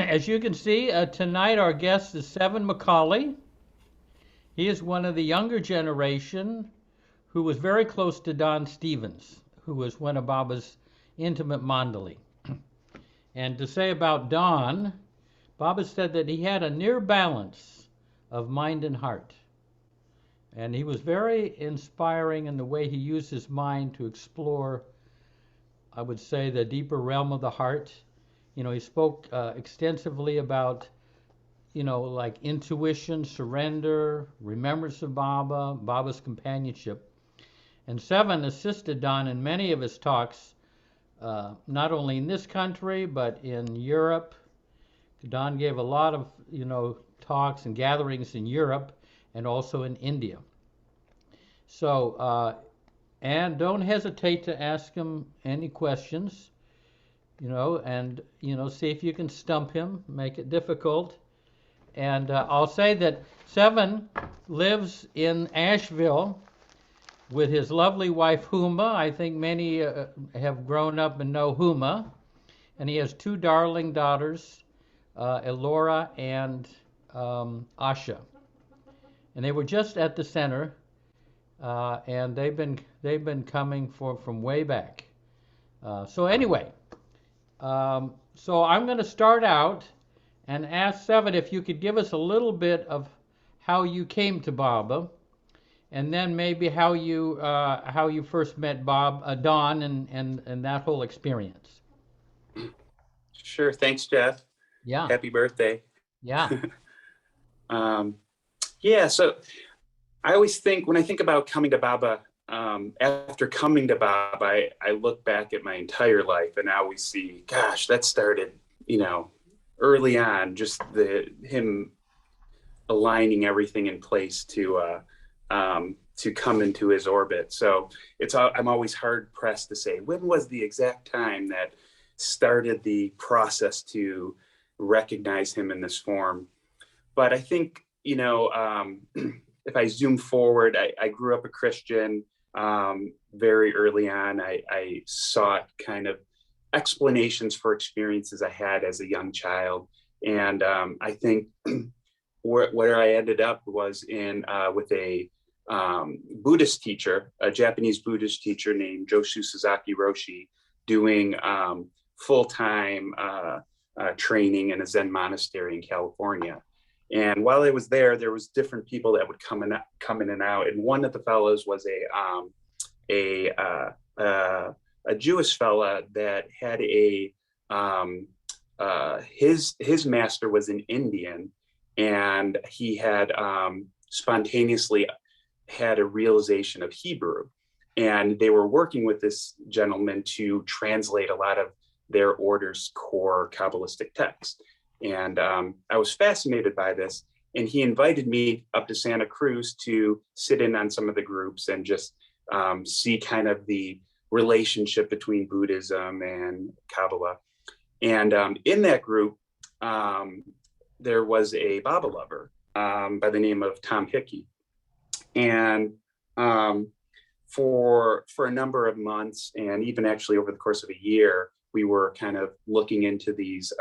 As you can see, tonight our guest is Sevn McAuley. He is one of the younger generation who was very close to Don Stevens, who was one of Baba's intimate mandali. And to say about Don, Baba said that he had a near balance of mind and heart. And he was very inspiring in the way he used his mind to explore, I would say, the deeper realm of the heart. He spoke extensively about, like intuition, surrender, remembrance of Baba, Baba's companionship. And Sevn assisted Don in many of his talks, not only in this country, but in Europe. Don gave a lot of, talks and gatherings in Europe and also in India. So, and don't hesitate to ask him any questions, and, see if you can stump him, make it difficult. And I'll say that Sevn lives in Asheville with his lovely wife Huma. I think many have grown up and know Huma. And he has two darling daughters, Elora and Asha. And they were just at the center, and they've been coming from way back. So anyway, so I'm going to start out and ask Sevn if you could give us a little bit of how you came to Baba, and then maybe how you first met Don, and that whole experience. Sure. Thanks, Jeff. Yeah. Happy birthday. Yeah. Yeah. So I always think when I think about coming to Baba, after coming to Baba, I look back at my entire life and I always see, gosh, that started, early on, just him aligning everything in place to come into his orbit. So I'm always hard pressed to say when was the exact time that started the process to recognize him in this form. But I think, if I zoom forward, I grew up a Christian very early on. I sought kind of explanations for experiences I had as a young child. And I think where I ended up was with a Buddhist teacher, a Japanese Buddhist teacher named Joshu Sasaki Roshi, doing full-time training in a Zen monastery in California. And while I was there was different people that would come in and out. And one of the fellows was a Jewish fella that had his master was an Indian, and he had spontaneously had a realization of Hebrew. And they were working with this gentleman to translate a lot of their order's core Kabbalistic texts. And I was fascinated by this. And he invited me up to Santa Cruz to sit in on some of the groups and just see kind of the relationship between Buddhism and Kabbalah. And in that group, there was a Baba lover by the name of Tom Hickey. And for a number of months, and even actually over the course of a year, we were kind of looking into these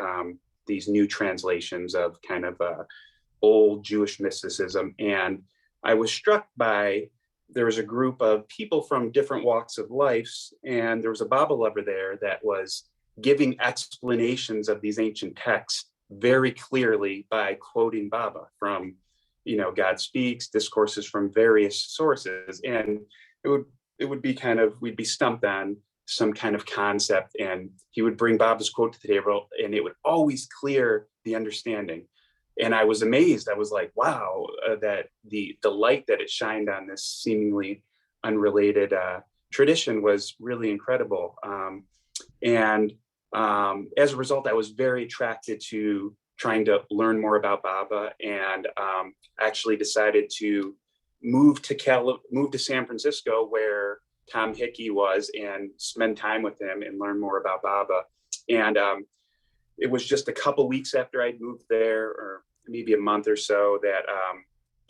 new translations of kind of old Jewish mysticism. And I was struck by, there was a group of people from different walks of life, and there was a Baba lover there that was giving explanations of these ancient texts very clearly by quoting Baba from, God Speaks, discourses from various sources. And it would be kind of, we'd be stumped on some kind of concept, and he would bring Baba's quote to the table, and it would always clear the understanding. And I was amazed. I was like, wow, that the light that it shined on this seemingly unrelated tradition was really incredible. And as a result, I was very attracted to trying to learn more about Baba, and actually decided to move to San Francisco, where Tom Hickey was, and spend time with him and learn more about Baba. And it was just a couple weeks after I'd moved there, or maybe a month or so, that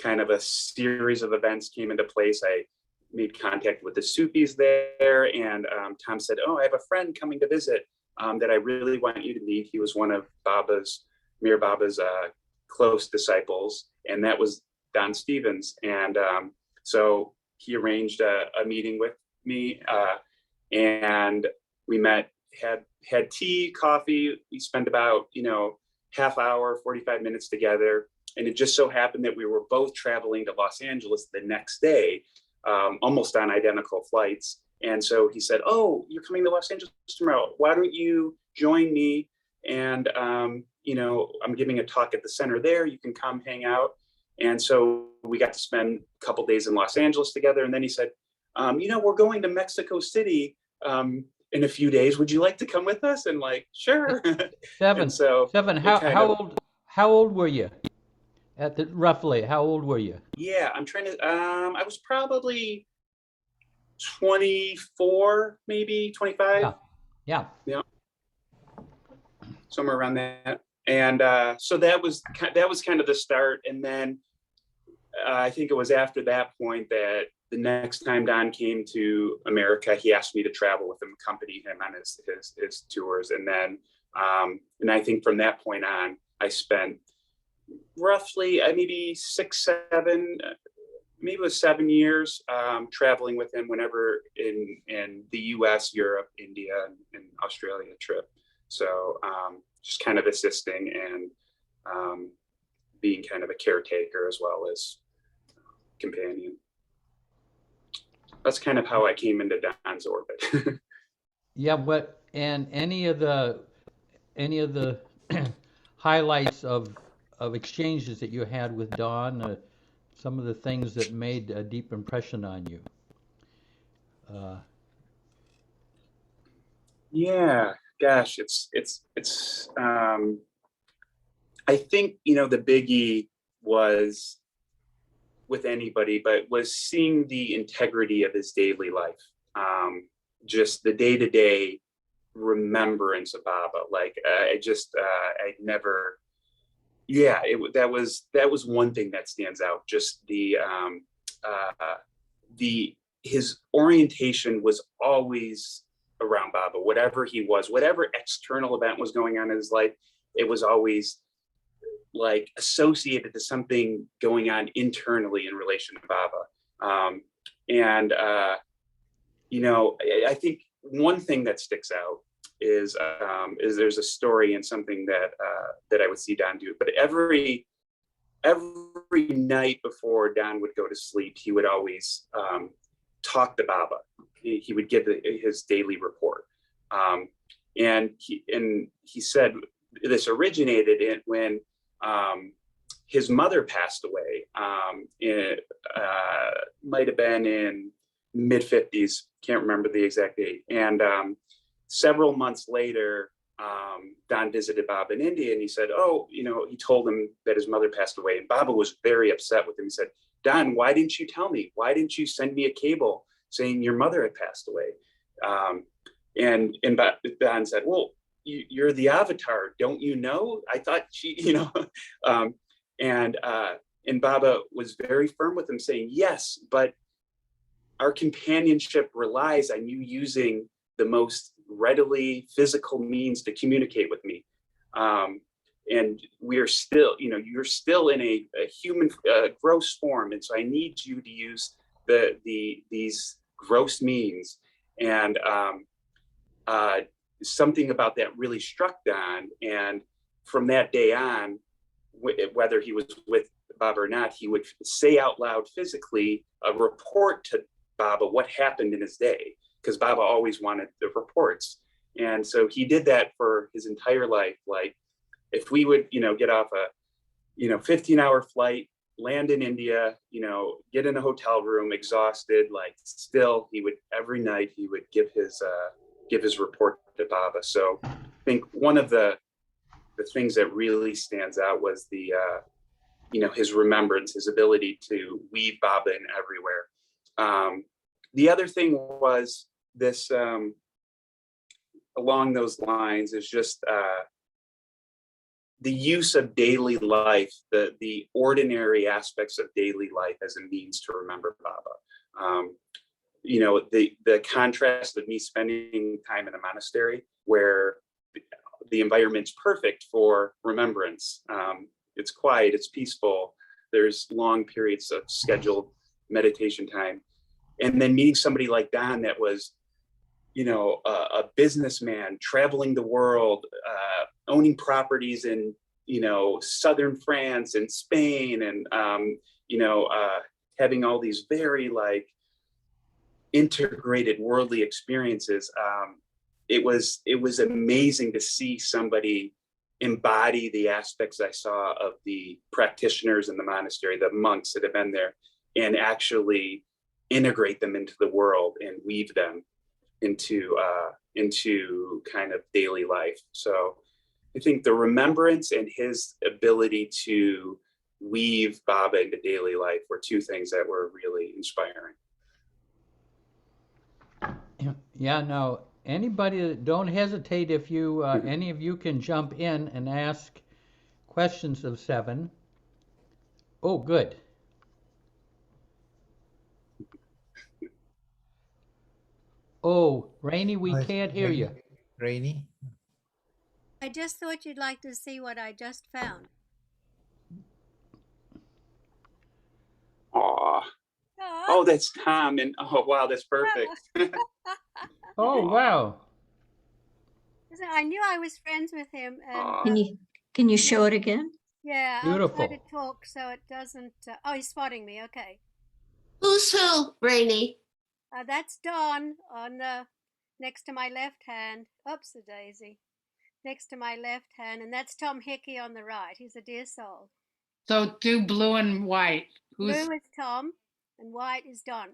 kind of a series of events came into place. I made contact with the Sufis there, and Tom said, "Oh, I have a friend coming to visit that I really want you to meet. He was one of Baba's Mir Baba's close disciples, and that was Don Stevens. And so he arranged a meeting with me, and we met, had tea, coffee. We spent about, half hour, 45 minutes together. And it just so happened that we were both traveling to Los Angeles the next day, almost on identical flights. And so he said, "Oh, you're coming to Los Angeles tomorrow. Why don't you join me? And, I'm giving a talk at the center there. You can come hang out." And so we got to spend a couple days in Los Angeles together. And then he said, "We're going to Mexico City in a few days. Would you like to come with us?" And like, sure. Sevn, So Sevn, how old were you roughly? How old were you? Yeah, I'm trying to, I was probably 24, maybe 25. Yeah. Yeah. Somewhere around that. And so that was kind of the start. And then I think it was after that point that the next time Don came to America, he asked me to travel with him, accompany him on his tours. And then, and I think from that point on, I spent roughly maybe 7 years traveling with him whenever in the US, Europe, India, and Australia trip. So just kind of assisting and being kind of a caretaker as well as companion. That's kind of how I came into Don's orbit. Yeah, and any of the highlights of exchanges that you had with Don, some of the things that made a deep impression on you? Yeah, gosh, it's I think, the biggie was with anybody, but was seeing the integrity of his daily life. Just the day-to-day remembrance of Baba. Like I never, yeah, that was one thing that stands out. Just his orientation was always around Baba. Whatever he was, whatever external event was going on in his life, it was always like associated to something going on internally in relation to Baba. I think one thing that sticks out is there's a story and something that I would see Don do. But every night before Don would go to sleep, he would always talk to Baba. He would give his daily report. And he said this originated when his mother passed away. It might have been in mid-50s, can't remember the exact date. And several months later, Don visited Baba in India, and he said, he told him that his mother passed away. And Baba was very upset with him. He said, "Don, why didn't you tell me? Why didn't you send me a cable saying your mother had passed away?" And Don said, "Well, you're the avatar, don't you know? I thought she, and Baba was very firm with him, saying, "Yes, but our companionship relies on you using the most readily physical means to communicate with me. And we're still, you're still in a human gross form. And so I need you to use these gross means." And something about that really struck Don. And from that day on, whether he was with Baba or not, he would say out loud physically a report to Baba what happened in his day, because Baba always wanted the reports. And so he did that for his entire life. Like if we would, get off a, 15-hour flight, land in India, get in a hotel room, exhausted, like still he would, every night he would give his report to Baba. So I think one of the things that really stands out was the, his remembrance, his ability to weave Baba in everywhere. The other thing was this, along those lines, is just the use of daily life, the ordinary aspects of daily life as a means to remember Baba. The contrast of me spending time in a monastery where the environment's perfect for remembrance. It's quiet, it's peaceful. There's long periods of scheduled meditation time. And then meeting somebody like Don that was, a businessman traveling the world, owning properties in, southern France and Spain, and, having all these very like integrated worldly experiences. It was amazing to see somebody embody the aspects I saw of the practitioners in the monastery, the monks that have been there, and actually integrate them into the world and weave them into kind of daily life. So I think the remembrance and his ability to weave Baba into daily life were two things that were really inspiring. Yeah, no, anybody, don't hesitate if you, any of you can jump in and ask questions of Sevn. Oh, good. Oh, Rainey, we can't hear you. Rainy? I just thought you'd like to see what I just found. Aw. Oh, that's Tom. And oh, wow, that's perfect. Oh, wow. I knew I was friends with him, and Can you show it again? yeah, Beautiful. I'll try to talk so it doesn't. Oh, he's spotting me. Okay, Who's who, Rainey? that's Don on next to my left hand. Oops, a daisy. Next to my left hand, and that's Tom Hickey on the right. He's a dear soul. So do blue and white. Who's Blue is Tom, and white is Don.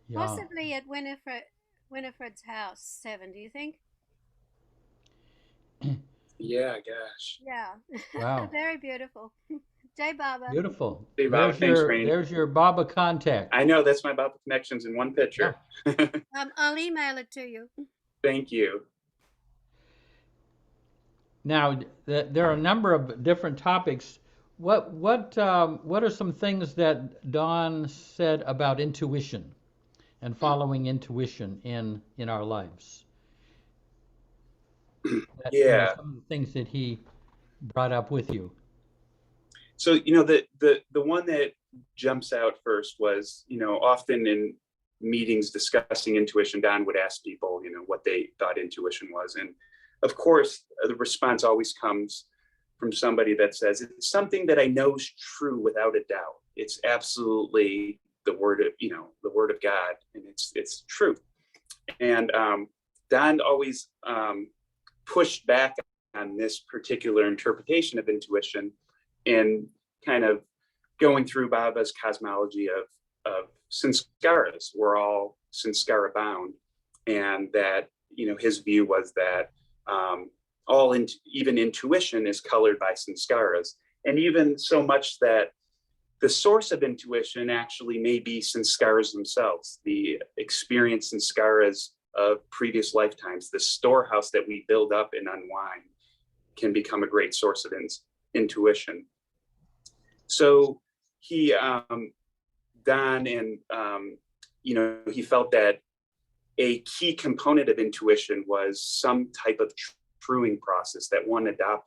Yeah. Possibly at Winifred's house, Sevn. Do you think? Yeah, gosh. Yeah. Wow. Very beautiful. Jai Baba. Beautiful. Hey, Baba, thanks, Rainey. There's your Baba contact. I know, that's my Baba connections in one picture. Yeah. I'll email it to you. Thank you. Now, there are a number of different topics. What are some things that Don said about intuition and following intuition in our lives? Yeah. Some of the things that he brought up with you. So, the one that jumps out first was, often in meetings discussing intuition, Don would ask people, what they thought intuition was. And of course, the response always comes from somebody that says, it's something that I know is true without a doubt. It's absolutely the word of God, and it's true. And Don always pushed back on this particular interpretation of intuition, and kind of going through Baba's cosmology of sanskaras. We're all sanskara bound, and that his view was that even intuition is colored by sanskaras, and even so much that the source of intuition actually may be sanskaras themselves, the experienced sanskaras of previous lifetimes. The storehouse that we build up and unwind can become a great source of intuition. So he, Don, and he felt that a key component of intuition was some type of truing process, that one adopt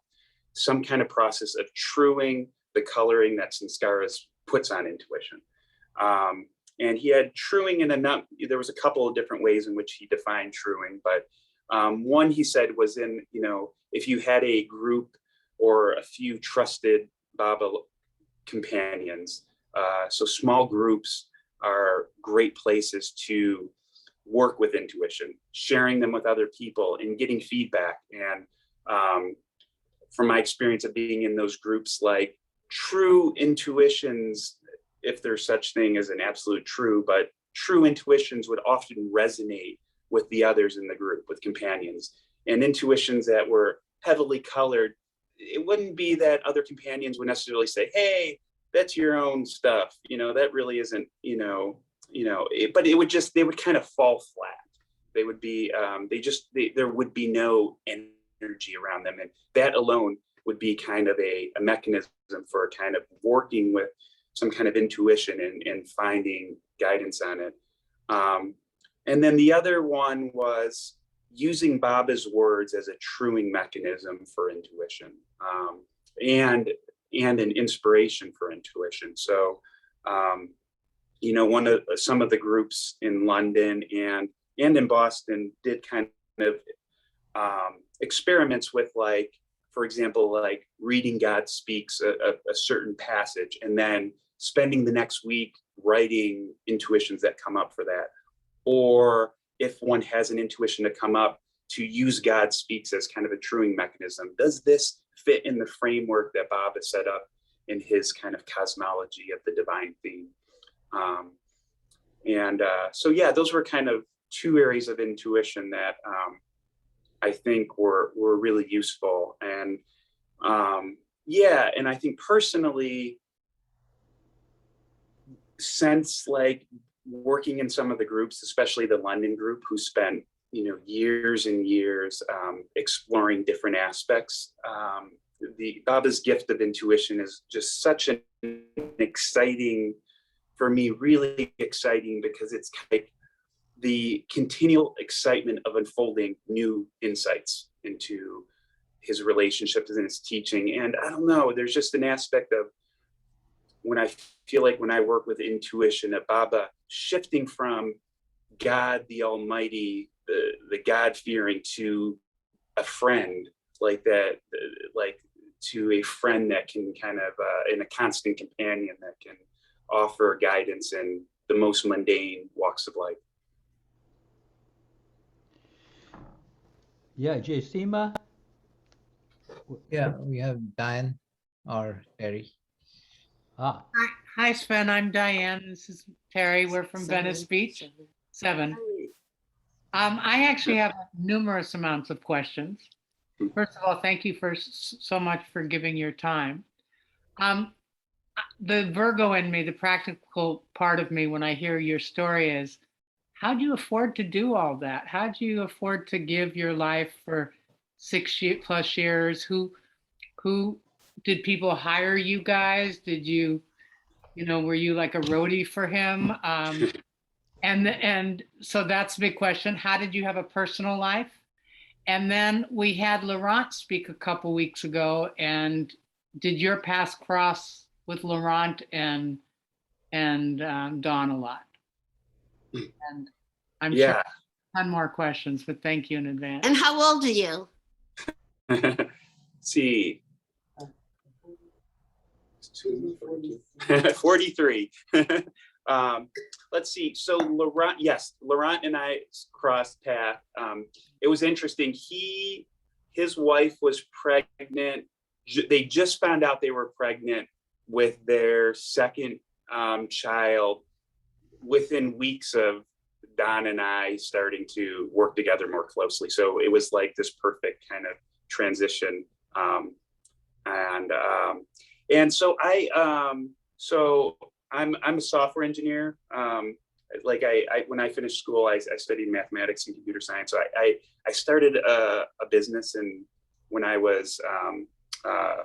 some kind of process of truing the coloring that sanskaras puts on intuition. And he had truing there was a couple of different ways in which he defined truing, but one he said was in, if you had a group or a few trusted Baba companions, so small groups are great places to work with intuition, sharing them with other people and getting feedback. And from my experience of being in those groups, like true intuitions, if there's such thing as an absolute true, but true intuitions would often resonate with the others in the group, with companions. And intuitions that were heavily colored, it wouldn't be that other companions would necessarily say, hey, that's your own stuff. That really isn't, but they would kind of fall flat. They would be, there would be no energy around them. And that alone would be kind of a mechanism for kind of working with some kind of intuition and finding guidance on it. And then the other one was using Baba's words as a truing mechanism for intuition, and an inspiration for intuition. So, you know, some of the groups in London and in Boston did kind of experiments with, like, for example, like reading God Speaks, a certain passage, and then spending the next week writing intuitions that come up for that. Or if one has an intuition to come up, to use God Speaks as kind of a truing mechanism. Does this fit in the framework that Baba set up in his kind of cosmology of the divine theme? So yeah, those were kind of two areas of intuition that I think were really useful. And yeah, and I think personally, since like working in some of the groups, especially the London group, who spent, you know, years and years exploring different aspects, the Baba's gift of intuition is just such an exciting, for me, really exciting, because it's like the continual excitement of unfolding new insights into his relationships and his teaching. And I don't know, there's just an aspect of when I feel like when I work with intuition at Baba, shifting from God the Almighty, the God-fearing, to a friend like that, like to a friend that can kind of, and a constant companion that can offer guidance in the most mundane walks of life. Yeah, Jayasima? Yeah, we have Diane or Terry. Ah, Hi, Sven. I'm Diane. This is Terry. We're from Venice Beach. Sevn. I actually have numerous amounts of questions. First of all, thank you so much for giving your time. The Virgo in me, the practical part of me, when I hear your story is, how do you afford to do all that? How do you afford to give your life for 6+ years? Who did people hire you guys? Did you know, were you like a roadie for him? And so that's a big question. How did you have a personal life? And then we had Laurent speak a couple weeks ago, and did your paths cross with Laurent and Dawn a lot? And I'm sure a ton more questions, but thank you in advance. And how old are you? Let's see. 43. Let's see. So Laurent and I crossed paths. It was interesting. His wife was pregnant. They just found out they were pregnant with their second child within weeks of Don and I starting to work together more closely. So it was like this perfect kind of transition. And so I'm a software engineer. Like when I finished school, I studied mathematics and computer science. So I started a business, and when I was I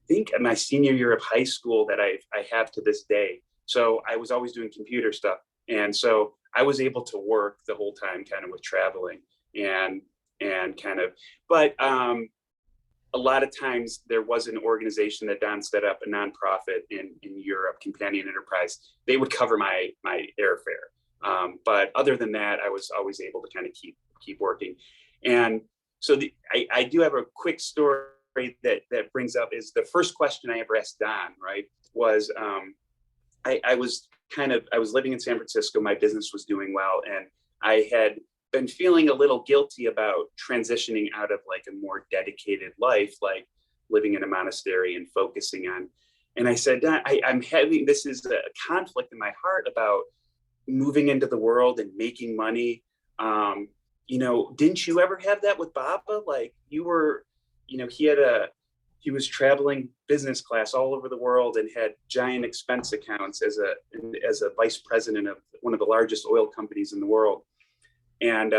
think in my senior year of high school, that I have to this day. So I was always doing computer stuff, and so I was able to work the whole time, kind of with traveling and kind of, but a lot of times there was an organization that Don set up, a nonprofit in Europe, Companion Enterprise. They would cover my airfare. But other than that, I was always able to kind of keep working. And so I do have a quick story that brings up, is the first question I ever asked Don, right, was I was living in San Francisco. My business was doing well, and I had been feeling a little guilty about transitioning out of like a more dedicated life, like living in a monastery and focusing on. And I said, I'm having, this is a conflict in my heart about moving into the world and making money. You know, didn't you ever have that with Baba? Like you were, you know, he was traveling business class all over the world and had giant expense accounts as a vice president of one of the largest oil companies in the world. And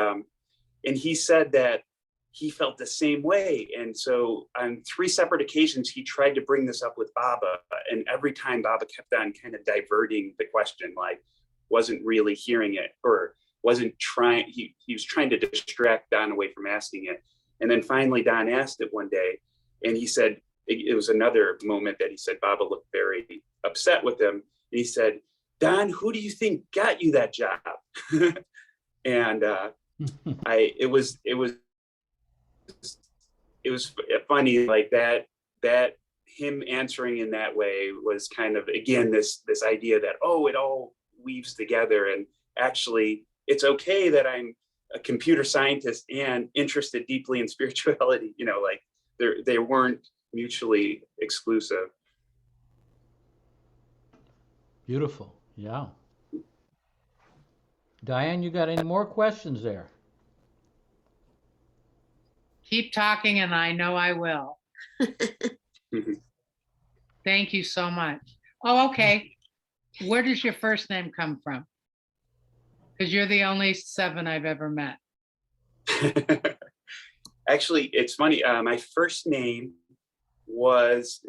he said that he felt the same way. And so on 3 separate occasions, he tried to bring this up with Baba. And every time Baba kept on kind of diverting the question, like wasn't really hearing it, or wasn't trying, he was trying to distract Don away from asking it. And then finally Don asked it one day, and he said, it was another moment that he said Baba looked very upset with him. And he said, Don, who do you think got you that job? And it was funny, like that him answering in that way was kind of, again, this idea that, oh, it all weaves together, and actually it's okay that I'm a computer scientist and interested deeply in spirituality, you know, like they weren't mutually exclusive. Beautiful. Yeah. Diane, you got any more questions there? Keep talking, and I know I will. Thank you so much. Oh, okay. Where does your first name come from? Because you're the only Sevn I've ever met. Actually, it's funny. My first name was,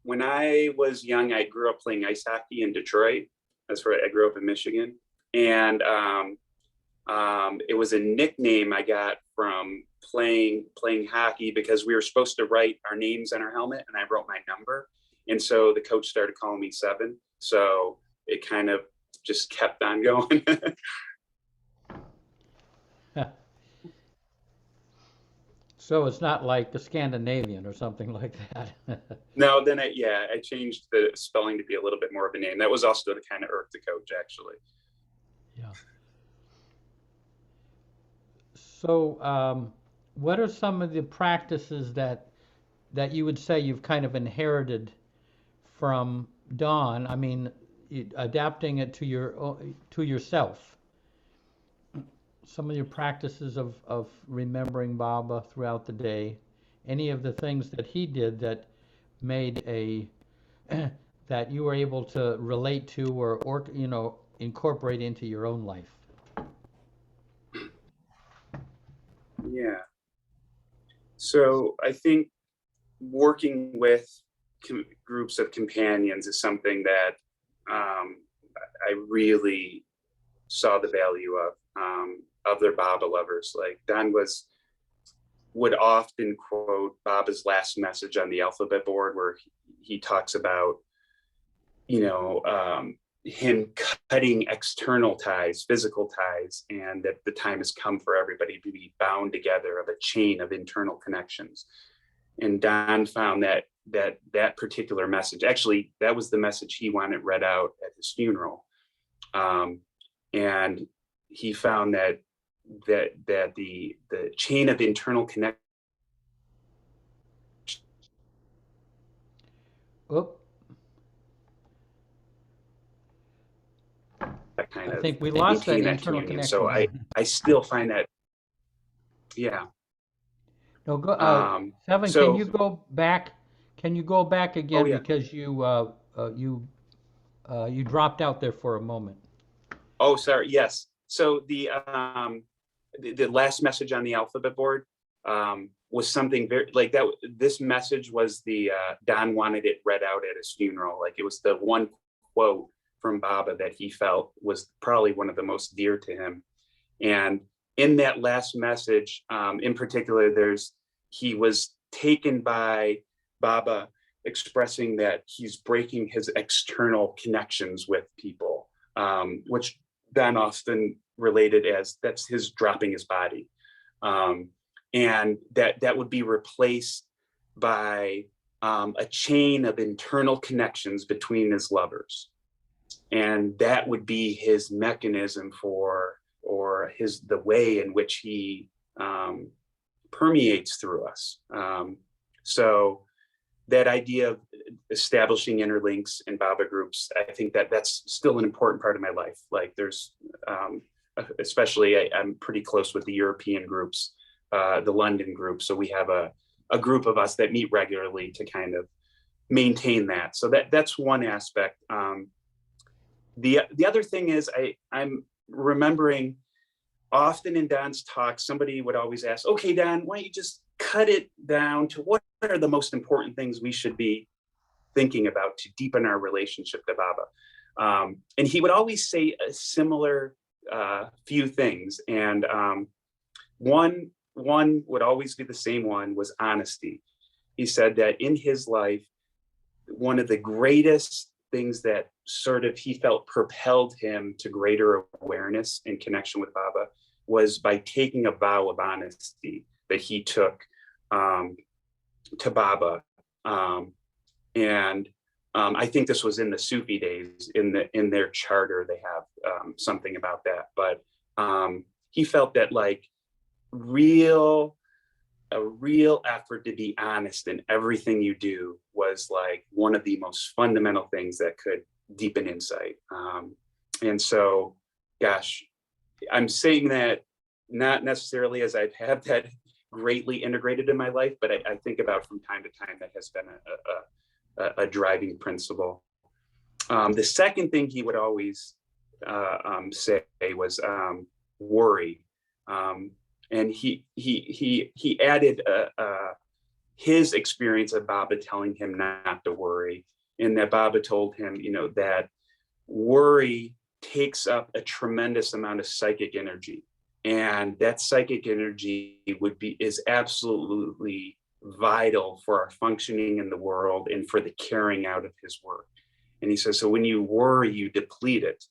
when I was young, I grew up playing ice hockey in Detroit. That's where I grew up in Michigan. And it was a nickname I got from playing hockey, because we were supposed to write our names on our helmet, and I wrote my number. And so the coach started calling me Sevn. So it kind of just kept on going. So it's not like the Scandinavian or something like that. No, then I changed the spelling to be a little bit more of a name. That was also to kind of irk the coach, actually. Yeah. So what are some of the practices that you would say you've kind of inherited from Don? I mean, adapting it to yourself. Some of your practices of remembering Baba throughout the day, any of the things that he did that made that you were able to relate to or you know, incorporate into your own life. Yeah. So I think working with groups of companions is something that I really saw the value of their Baba lovers. Like Don would often quote Baba's last message on the alphabet board, where he talks about, you know, him cutting external ties, physical ties, and that the time has come for everybody to be bound together of a chain of internal connections. And Don found that particular message, actually, that was the message he wanted read out at his funeral. And he found that the chain of internal connection. Oh, Kind I of think we lost that internal communion. connection. So I still find that, yeah. No, go, Sevn, so- can you go back? Can you go back again? Oh, yeah. Because you dropped out there for a moment. Oh, sorry. Yes. So the last message on the alphabet board was something very like that. This message was Don wanted it read out at his funeral. Like it was the one quote from Baba that he felt was probably one of the most dear to him. And in that last message, in particular, he was taken by Baba expressing that he's breaking his external connections with people, which Don often related as that's his dropping his body. And that would be replaced by a chain of internal connections between his lovers. And that would be his mechanism or the way in which he permeates through us. So that idea of establishing interlinks in Baba groups, I think that's still an important part of my life. Like there's, especially I'm pretty close with the European groups, the London group. So we have a group of us that meet regularly to kind of maintain that. So that's one aspect. The other thing is I'm remembering often in Don's talk, somebody would always ask, okay, Don, why don't you just cut it down to what are the most important things we should be thinking about to deepen our relationship to Baba? And he would always say a similar few things, and one would always be the same one, was honesty. He said that in his life, one of the greatest things that sort of he felt propelled him to greater awareness and connection with Baba was by taking a vow of honesty that he took to Baba. And I think this was in the Sufi days. In their charter, they have something about that. But he felt that like a real effort to be honest in everything you do was like one of the most fundamental things that could deepen insight. And so, gosh, I'm saying that not necessarily as I've had that greatly integrated in my life, but I think about from time to time that has been a driving principle. The second thing he would always say was worry. And he added his experience of Baba telling him not to worry, and that Baba told him, you know, that worry takes up a tremendous amount of psychic energy, and that psychic energy is absolutely vital for our functioning in the world and for the carrying out of his work. And he says, so when you worry, you deplete it,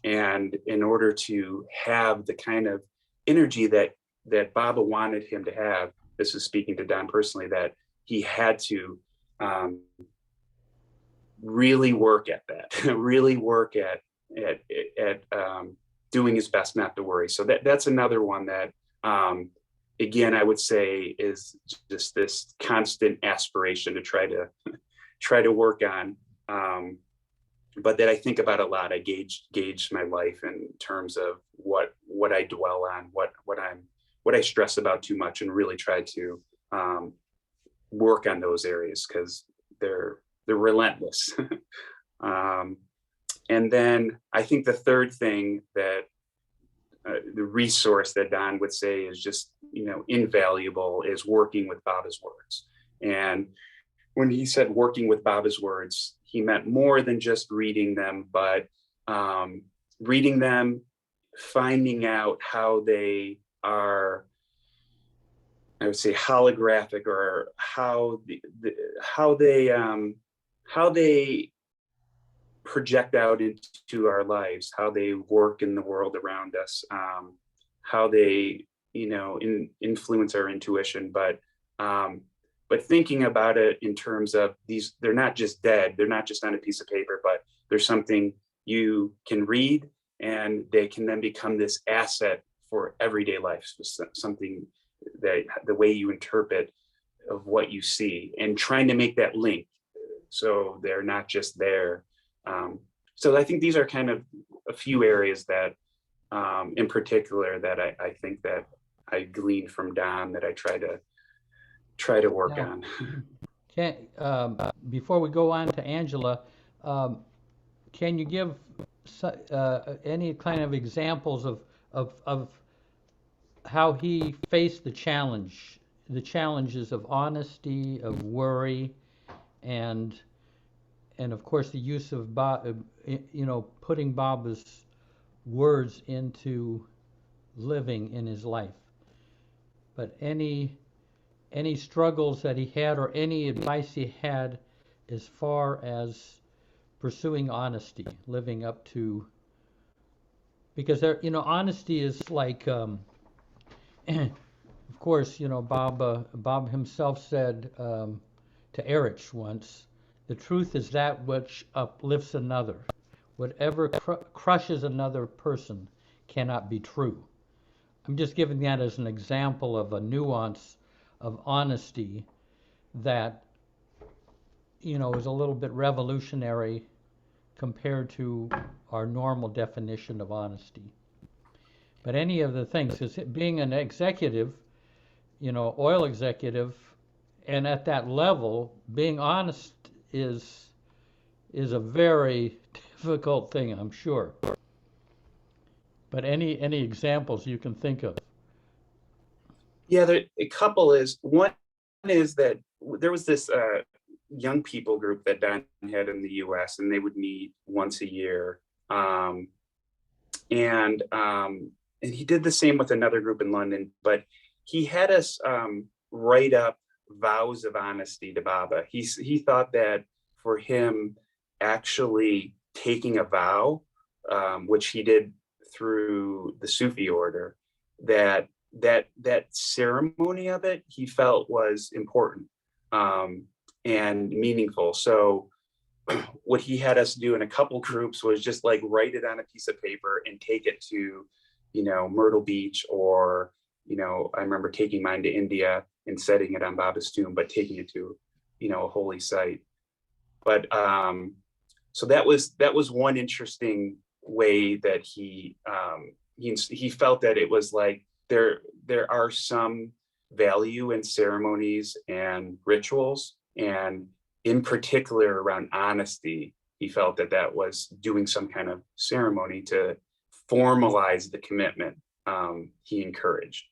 and in order to have the kind of energy that Baba wanted him to have, this is speaking to Don personally, that he had to really work at that, really work at doing his best not to worry. So that's another one that, again, I would say is just this constant aspiration to try to work on, but that I think about a lot. I gauge my life in terms of what I dwell on, what I stress about too much, and really try to work on those areas because they're relentless. And then I think the third thing that the resource that Don would say is just, you know, invaluable is working with Baba's words. And when he said working with Baba's words, he meant more than just reading them, but reading them, finding out how they are, I would say, holographic, or how they project out into our lives, how they work in the world around us, how they, you know, influence our intuition, but thinking about it in terms of these, they're not just dead, they're not just on a piece of paper, but there's something you can read, and they can then become this asset for everyday life, something that the way you interpret of what you see, and trying to make that link so they're not just there. So I think these are kind of a few areas that in particular that I think that I gleaned from Don that I try to work on. Before we go on to Angela, can you give any kind of examples of how he faced the challenges of honesty, of worry, and of course the use of putting Baba's words into living in his life? But any struggles that he had, or any advice he had as far as pursuing honesty, living up to, because there, honesty is like, of course, Baba himself said to Erich once, the truth is that which uplifts another. Whatever crushes another person cannot be true. I'm just giving that as an example of a nuance of honesty that, is a little bit revolutionary compared to our normal definition of honesty. But any of the things, because being an executive, oil executive, and at that level, being honest is a very difficult thing, I'm sure. But any examples you can think of? Yeah, a couple is, one is that there was this young people group that Don had in the US, and they would meet once a year. And he did the same with another group in London, but he had us write up vows of honesty to Baba. He thought that for him, actually taking a vow, which he did through the Sufi order, that ceremony of it, he felt was important and meaningful. So what he had us do in a couple groups was just like write it on a piece of paper and take it to, Myrtle Beach, or, I remember taking mine to India and setting it on Baba's tomb, but taking it to, a holy site. But so that was one interesting way that he felt that it was like there are some value in ceremonies and rituals, and in particular around honesty, he felt that was doing some kind of ceremony to formalize the commitment he encouraged.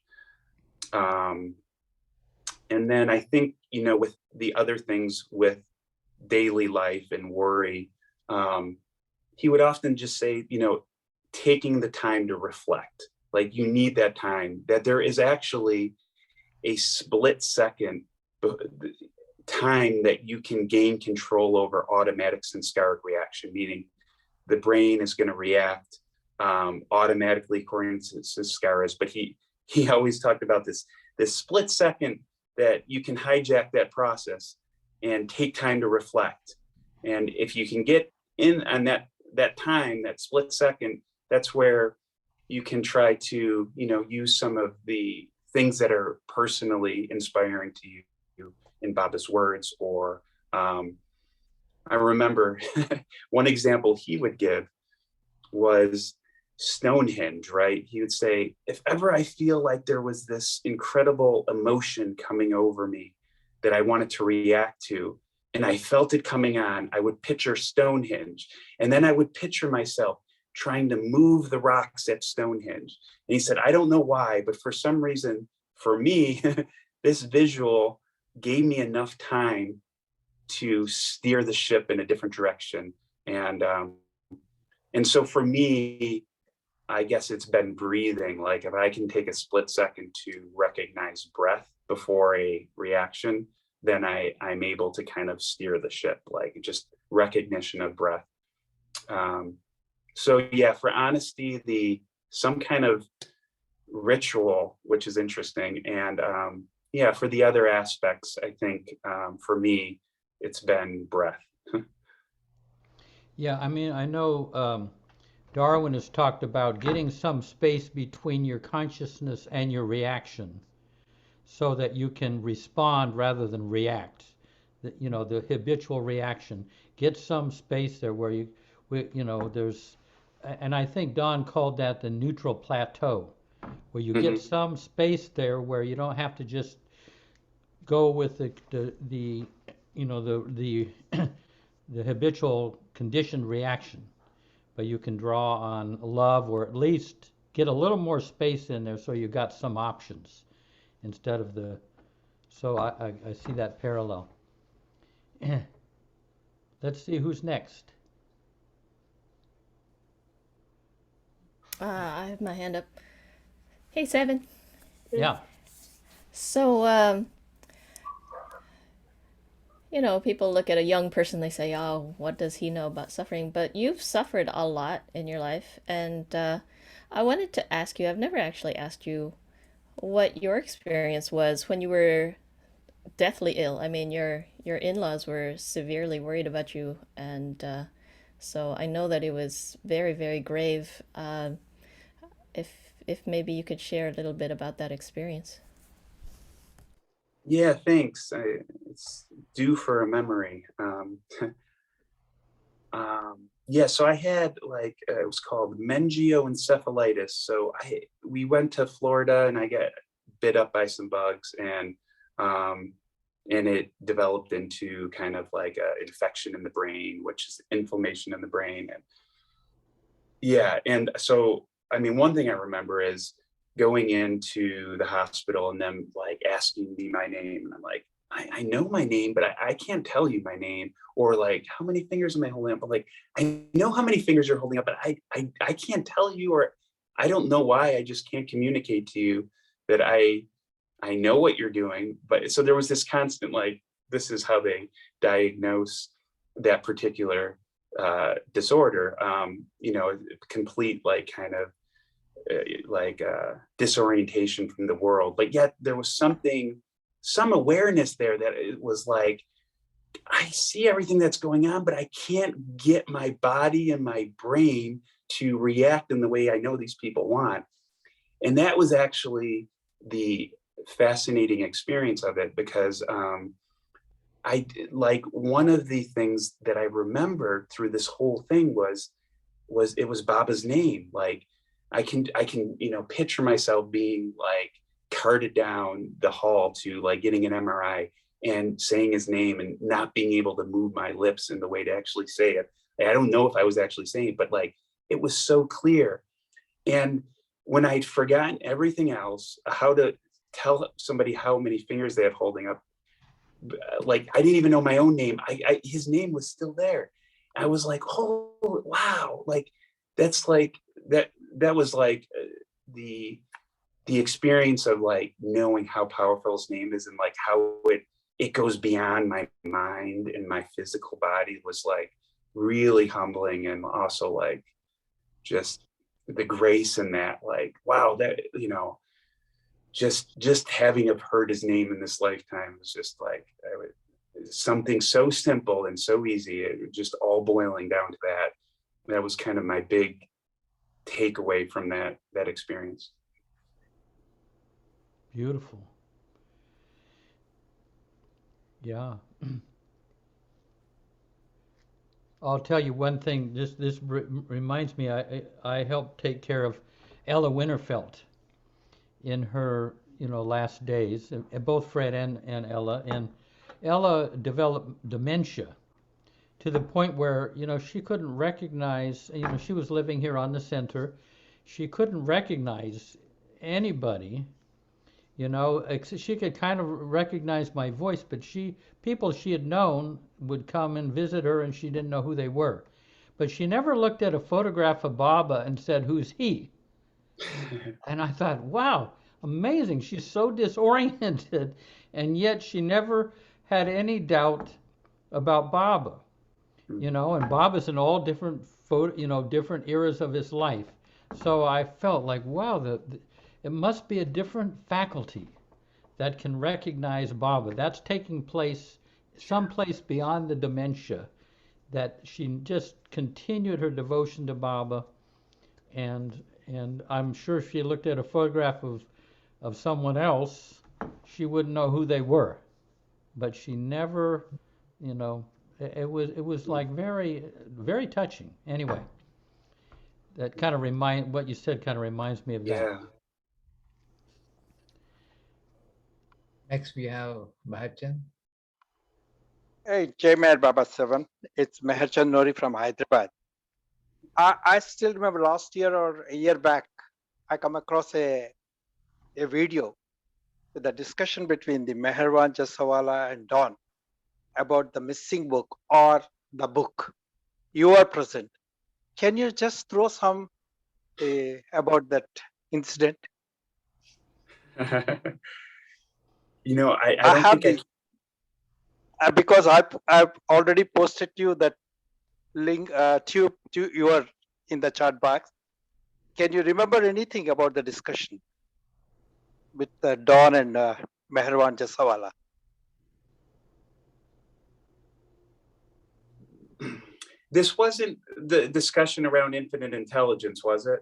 And then I think, with the other things with daily life and worry, he would often just say, taking the time to reflect, like you need that time, that there is actually a split second time that you can gain control over automatic synskaric reaction, meaning the brain is going to react automatically according to sanskaras. But he always talked about this split second that you can hijack that process and take time to reflect. And if you can get in on that time, that split second, that's where you can try to, use some of the things that are personally inspiring to you in Baba's words. Or I remember one example he would give was Stonehenge, right? He would say, if ever I feel like there was this incredible emotion coming over me that I wanted to react to, and I felt it coming on, I would picture Stonehenge. And then I would picture myself trying to move the rocks at Stonehenge. And he said, I don't know why, but for some reason, for me, this visual gave me enough time to steer the ship in a different direction. And so for me, I guess it's been breathing. Like if I can take a split second to recognize breath before a reaction, then I'm able to kind of steer the ship, like just recognition of breath. So yeah, for honesty, some kind of ritual, which is interesting. And yeah, for the other aspects, I think for me, it's been breath. Yeah, I mean, I know Darwin has talked about getting some space between your consciousness and your reaction so that you can respond rather than react. The habitual reaction. Get some space there where there's, and I think Don called that the neutral plateau, where you get some space there where you don't have to just go with the habitual conditioned reaction, but you can draw on love, or at least get a little more space in there so you got some options instead of so I see that parallel. Let's see who's next. I have my hand up. Hey, Sevn. Yeah. So, people look at a young person, they say, oh, what does he know about suffering? But you've suffered a lot in your life. And I wanted to ask you, I've never actually asked you what your experience was when you were deathly ill. I mean, your in-laws were severely worried about you. And so I know that it was very, very grave. If maybe you could share a little bit about that experience. Yeah, thanks. It's due for a memory. Yeah, so I had it was called meningioencephalitis. So we went to Florida and I got bit up by some bugs, and it developed into kind of like an infection in the brain, which is inflammation in the brain. And yeah, and so I mean, one thing I remember is going into the hospital and them like asking me my name, and I'm like, I know my name, but I can't tell you my name. Or like, how many fingers am I holding up? But like, I know how many fingers you're holding up, but I can't tell you, or I don't know why. I just can't communicate to you that I know what you're doing. But so there was this constant, like, this is how they diagnose that particular disorder. You know, complete like kind of disorientation from the world. But yet there was some awareness there that it was like, I see everything that's going on, but I can't get my body and my brain to react in the way I know these people want. And that was actually the fascinating experience of it, because I like, one of the things that I remember through this whole thing was it was Baba's name. Like I can, you know, picture myself being like carted down the hall to like getting an MRI and saying his name and not being able to move my lips in the way to actually say it. I don't know if I was actually saying it, but like, it was so clear. And when I'd forgotten everything else, how to tell somebody how many fingers they had holding up, like, I didn't even know my own name. His name was still there. I was like, oh, wow. Like, that's like, that was like the experience of like knowing how powerful his name is, and like how it goes beyond my mind and my physical body, was like really humbling. And also like just the grace in that, like, wow, that, you know, just having heard his name in this lifetime was just like something so simple and so easy. It just all boiling down to that. That was kind of my big takeaway from that experience. Beautiful. Yeah. I'll tell you one thing. This reminds me. I helped take care of Ella Winterfeld in her, you know, last days. Both Fred and Ella. And Ella developed dementia to the point where, you know, she couldn't recognize. You know, she was living here on the center. She couldn't recognize anybody. You know, she could kind of recognize my voice, but people she had known would come and visit her, and she didn't know who they were. But she never looked at a photograph of Baba and said, "Who's he?" And I thought, wow, amazing. She's so disoriented, and yet she never had any doubt about Baba. You know, and Baba's in all different different eras of his life. So I felt like, wow, it must be a different faculty that can recognize Baba. That's taking place someplace beyond the dementia, that she just continued her devotion to Baba. And I'm sure if she looked at a photograph of someone else, she wouldn't know who they were. But she never, you know, it was like very, very touching. Anyway, that kind of what you said kind of reminds me of that. Yeah. Next we have Bhajan. Hey, Jai Meher Baba Sevn. It's Meherchan Nori from Hyderabad. I still remember last year or a year back, I come across a video with a discussion between the Meherwan Jasawala and Don about the missing book or the book. You are present. Can you just throw some about that incident? You know, I don't have think because I've already posted you that link to your in the chat box. Can you remember anything about the discussion with Don and Meherwan Jasawala? this wasn't the discussion around infinite intelligence, was it?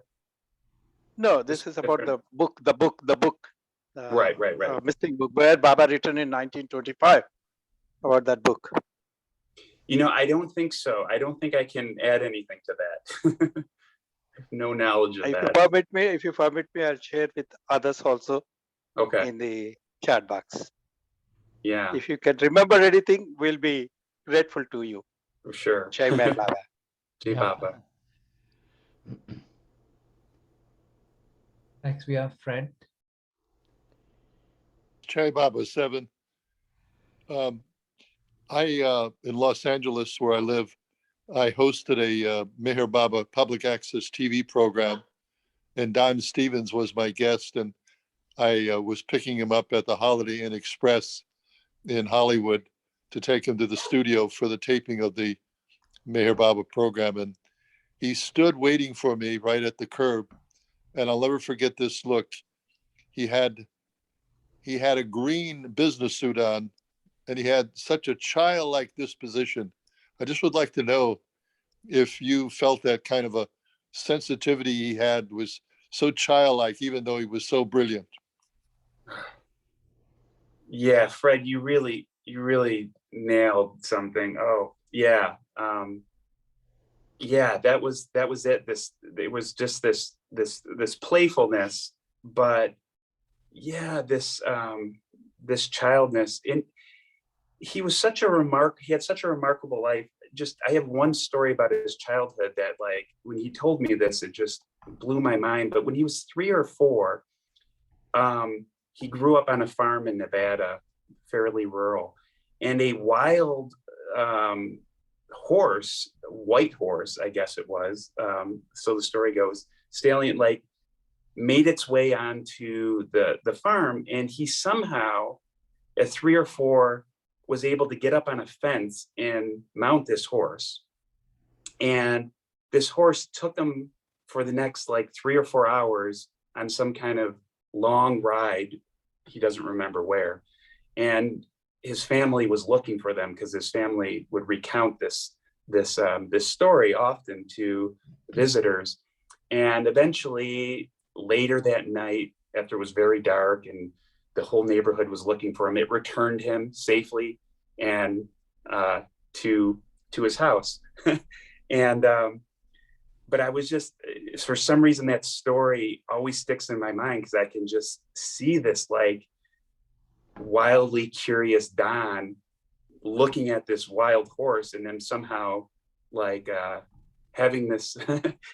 No, this is about the book. Right. Missing book, where Baba written in 1925 about that book. You know, I don't think so. I don't think I can add anything to that. No knowledge of that. If you permit me, I'll share with others also. Okay. In the chat box. Yeah. If you can remember anything, we'll be grateful to you. For sure. Jai Meher Baba. Jai Baba. Next we have Fred. Jai Baba Sevn. Um, I in Los Angeles, where I live, I hosted a Meher Baba public access TV program, and Don Stevens was my guest, and I was picking him up at the Holiday Inn Express in Hollywood to take him to the studio for the taping of the Meher Baba program, and he stood waiting for me right at the curb, and I'll never forget this look. He had a green business suit on, and he had such a childlike disposition. I just would like to know if you felt that kind of a sensitivity he had was so childlike, even though he was so brilliant. Yeah, Fred, you really nailed something. Oh, yeah. Yeah, that was it. It was just this playfulness, but yeah, this childness. And he was he had such a remarkable life. Just, I have one story about his childhood that, like, when he told me this, it just blew my mind. But when he was 3 or 4, he grew up on a farm in Nevada, fairly rural, and a wild horse, white horse, I guess it was. So the story goes, stallion, like, made its way onto the farm, and he somehow, at 3 or 4, was able to get up on a fence and mount this horse. And this horse took him for the next like 3 or 4 hours on some kind of long ride. He doesn't remember where. And his family was looking for them, because his family would recount this story often to visitors. And eventually, later that night, after it was very dark and the whole neighborhood was looking for him, it returned him safely and to his house. And but I was just, for some reason, that story always sticks in my mind, because I can just see this like wildly curious Don looking at this wild horse, and then somehow like having this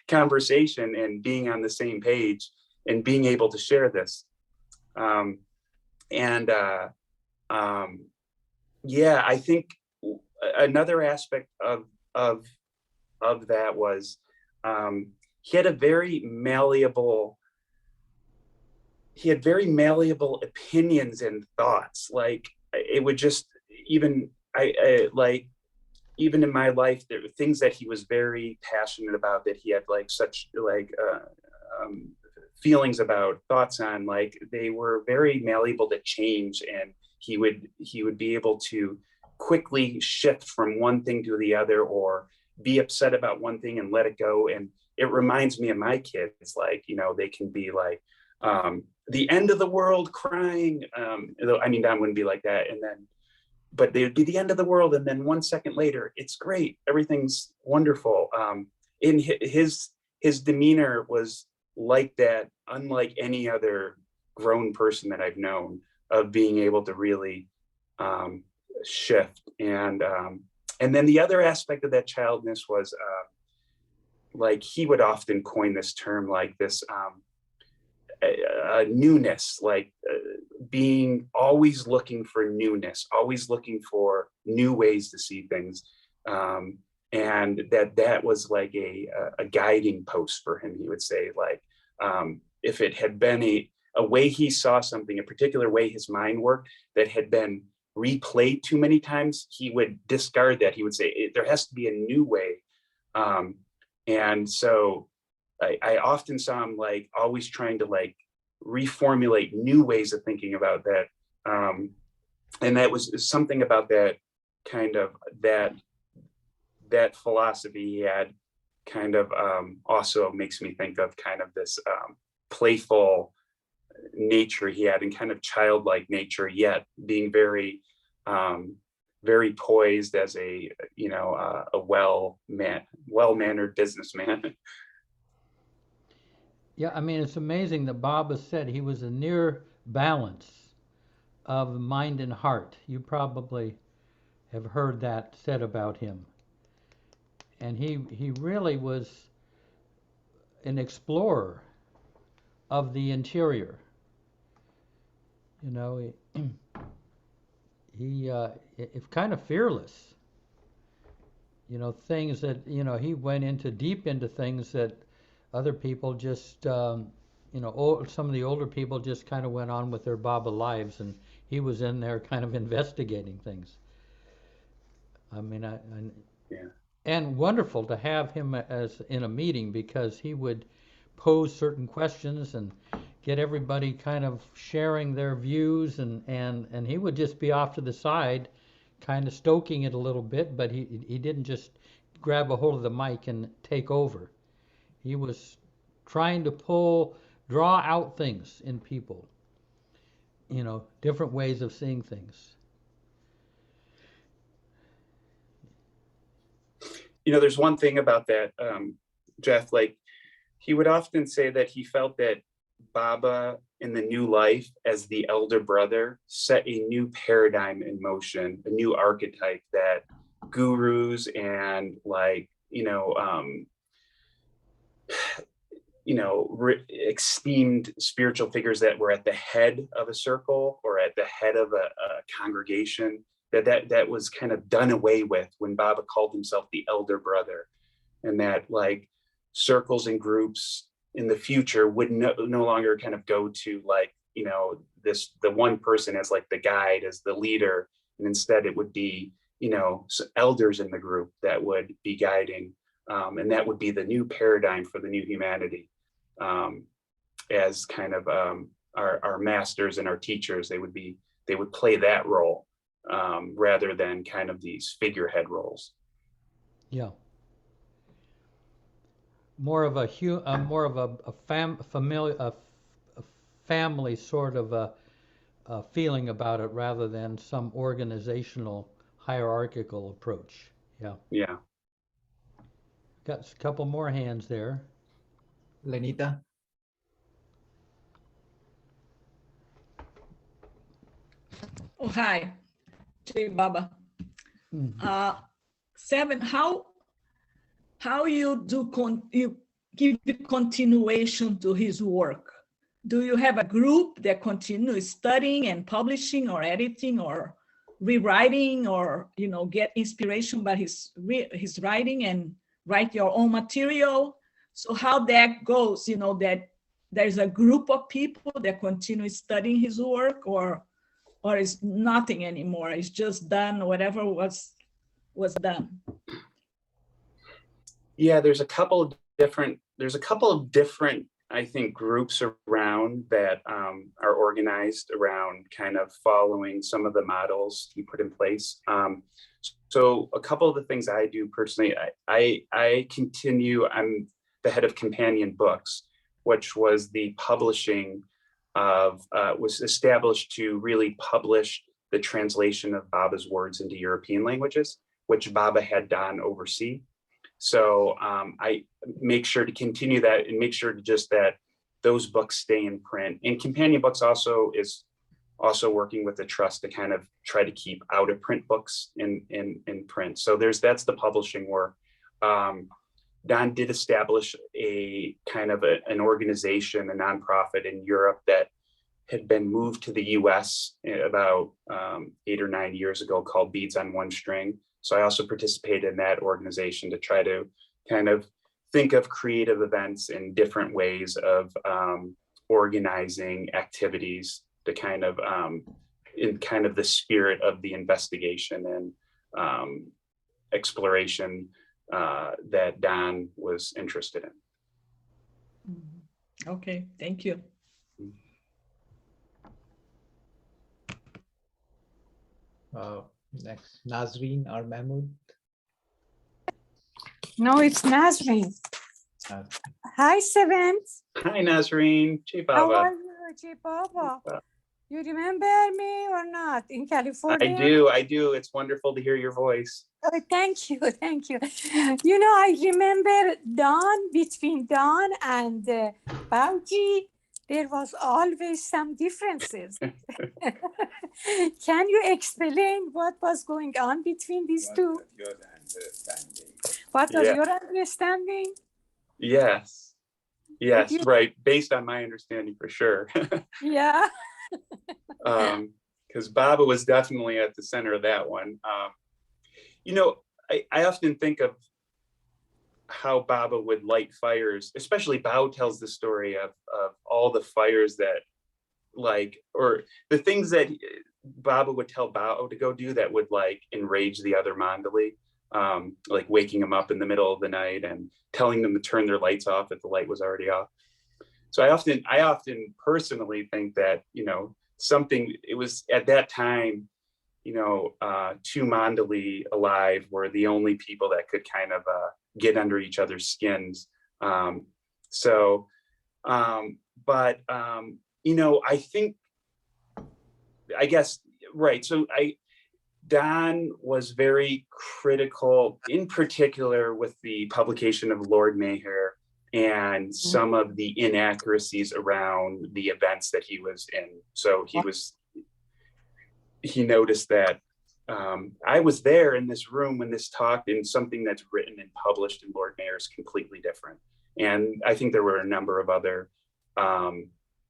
conversation and being on the same page and being able to share this. Yeah, I think another aspect of that was he had very malleable opinions and thoughts. Like, it would just, even even in my life, there were things that he was very passionate about, that he had like such like feelings about, thoughts on, like, they were very malleable to change, and he would be able to quickly shift from one thing to the other, or be upset about one thing and let it go. And it reminds me of my kids, like, they can be like the end of the world crying. I mean, Don wouldn't be like that, but they would be the end of the world, and then 1 second later, it's great, everything's wonderful. In his demeanor was like that, unlike any other grown person that I've known, of being able to really shift. And then the other aspect of that childness was like, he would often coin this term, like this newness, like being always looking for newness, always looking for new ways to see things. And that was like a guiding post for him. He would say, like, if it had been a way he saw something, a particular way his mind worked, that had been replayed too many times, he would discard that. He would say, there has to be a new way. And so I often saw him like always trying to like reformulate new ways of thinking about that. And that was something about that kind of that philosophy he had, kind of also makes me think of kind of this playful nature he had, and kind of childlike nature, yet being very very poised as a well-mannered businessman. Yeah, I mean, it's amazing that Bob has said he was a near balance of mind and heart. You probably have heard that said about him. And he really was an explorer of the interior. it's kind of fearless. You know, things that, you know, he went into deep into things that other people just, you know, some of the older people just kind of went on with their Baba lives, and he was in there kind of investigating things. I mean, Yeah. and wonderful to have him as in a meeting, because he would pose certain questions and get everybody kind of sharing their views, and he would just be off to the side kind of stoking it a little bit, but he didn't just grab a hold of the mic and take over. He was trying to draw out things in people, you know, different ways of seeing things. You know, there's one thing about that, Jeff, like he would often say that he felt that Baba in the new life as the elder brother set a new paradigm in motion, a new archetype that gurus and like, esteemed spiritual figures that were at the head of a circle or at the head of a congregation, that was kind of done away with when Baba called himself the elder brother, and that like circles and groups in the future would no longer kind of go to like, the one person as like the guide, as the leader, and instead it would be, elders in the group that would be guiding, and that would be the new paradigm for the new humanity, as kind of our masters and our teachers. They would play that role, rather than kind of these figurehead roles. Yeah. More of a family sort of a feeling about it, rather than some organizational hierarchical approach. Yeah. Yeah. Got a couple more hands there. Lenita. Oh, hi, Jay Baba. Sevn, how you you give the continuation to his work? Do you have a group that continues studying and publishing or editing or rewriting, or get inspiration by his writing and write your own material? So how that goes, that there's a group of people that continue studying his work, or it's nothing anymore? It's just done, whatever was done. Yeah, there's a couple of different, I think, groups around that are organized around kind of following some of the models he put in place. So a couple of the things I do personally, I continue, I'm the head of Companion Books, which was the publishing of, was established to really publish the translation of Baba's words into European languages, which Baba had done overseas. So I make sure to continue that and make sure to just that those books stay in print. And Companion Books also is working with the trust to kind of try to keep out of print books in print. So that's the publishing work. Don did establish a kind of an organization, a nonprofit in Europe that had been moved to the US about 8 or 9 years ago, called Beads on One String. So I also participated in that organization to try to kind of think of creative events and different ways of organizing activities to kind of in kind of the spirit of the investigation and exploration that Don was interested in. Okay, thank you. Next, Nazreen or Mahmood? No, it's Nazreen. Hi, Sevn. Hi, Nazreen. Jay Baba. How are you, Jay Baba? You remember me or not in California? I do. It's wonderful to hear your voice. Oh, thank you. I remember between Don and Bauji, there was always some differences. Can you explain what was going on between these two? What was your understanding? Yes, right. Based on my understanding, for sure. Yeah. because Baba was definitely at the center of that one. You know, I often think of how Baba would light fires, especially Bao tells the story of all the fires that, like, or the things that Baba would tell Bao to go do that would like enrage the other mandali, like waking them up in the middle of the night and telling them to turn their lights off if the light was already off. So I often personally think that, you know, it was at that time, you know, two mandali alive were the only people that could kind of get under each other's skins. You know, I guess, right. So Don was very critical, in particular with the publication of Lord Mayher and some of the inaccuracies around the events that he was in. So he noticed that I was there in this room when this talked, and something that's written and published in Lord Mayher is completely different. And I think there were a number of other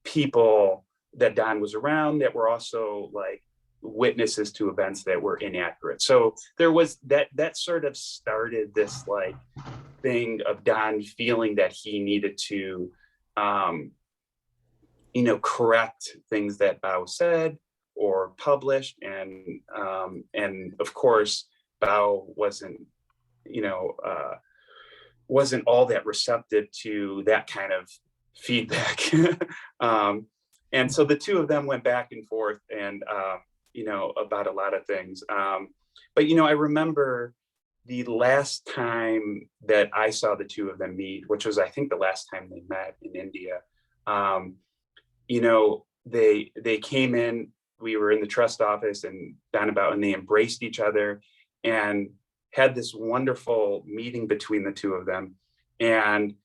people that Don was around that were also like witnesses to events that were inaccurate. So there was that sort of started this like thing of Don feeling that he needed to, you know, correct things that Bao said or published. And of course, Bao wasn't, you know, wasn't all that receptive to that kind of feedback. And so the two of them went back and forth and, you know, about a lot of things. But, you know, I remember the last time that I saw the two of them meet, which was, I think, the last time they met in India. You know, they came in, we were in the trust office and and they embraced each other and had this wonderful meeting between the two of them. And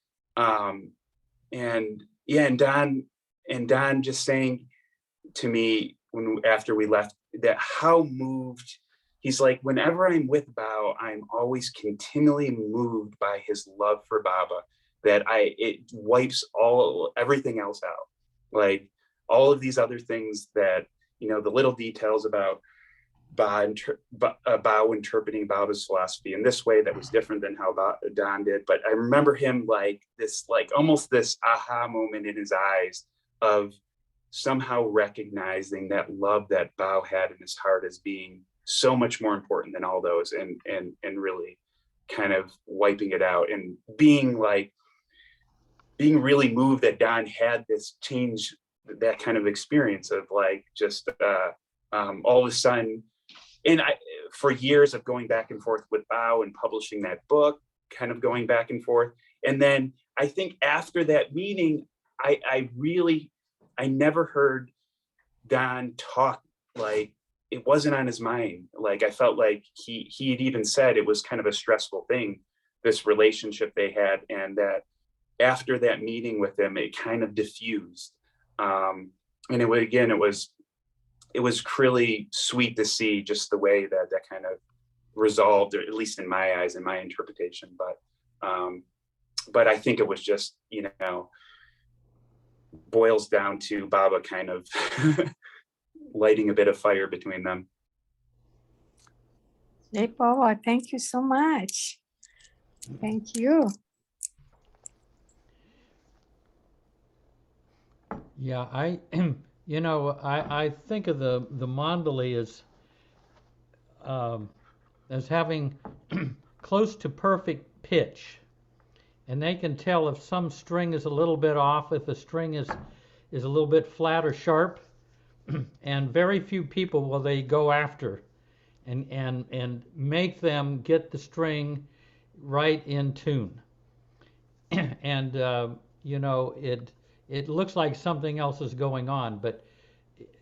Don just saying to me after we left that how moved, he's like, whenever I'm with Bao, I'm always continually moved by his love for Baba, that it wipes everything else out. Like all of these other things that, you know, the little details about Bao interpreting Baba's philosophy in this way that was different than how Don did. But I remember him like this, like almost this aha moment in his eyes of somehow recognizing that love that Bao had in his heart as being so much more important than all those, and really kind of wiping it out and being really moved that Don had this change, that kind of experience of like just all of a sudden. And for years of going back and forth with Bao and publishing that book, kind of going back and forth. And then I think after that meeting, I never heard Don talk like it wasn't on his mind. Like I felt like he had even said it was kind of a stressful thing, this relationship they had, and that after that meeting with him, it kind of diffused. And it was really sweet to see just the way that kind of resolved, or at least in my eyes, in my interpretation. But I think it was just, you know, boils down to Baba kind of lighting a bit of fire between them. Hey, Baba, thank you so much. Thank you. Yeah, you know, I think of the mandali as having close to perfect pitch, and they can tell if some string is a little bit off, if a string is a little bit flat or sharp, and very few people will they go after and make them get the string right in tune. And you know, it looks like something else is going on, but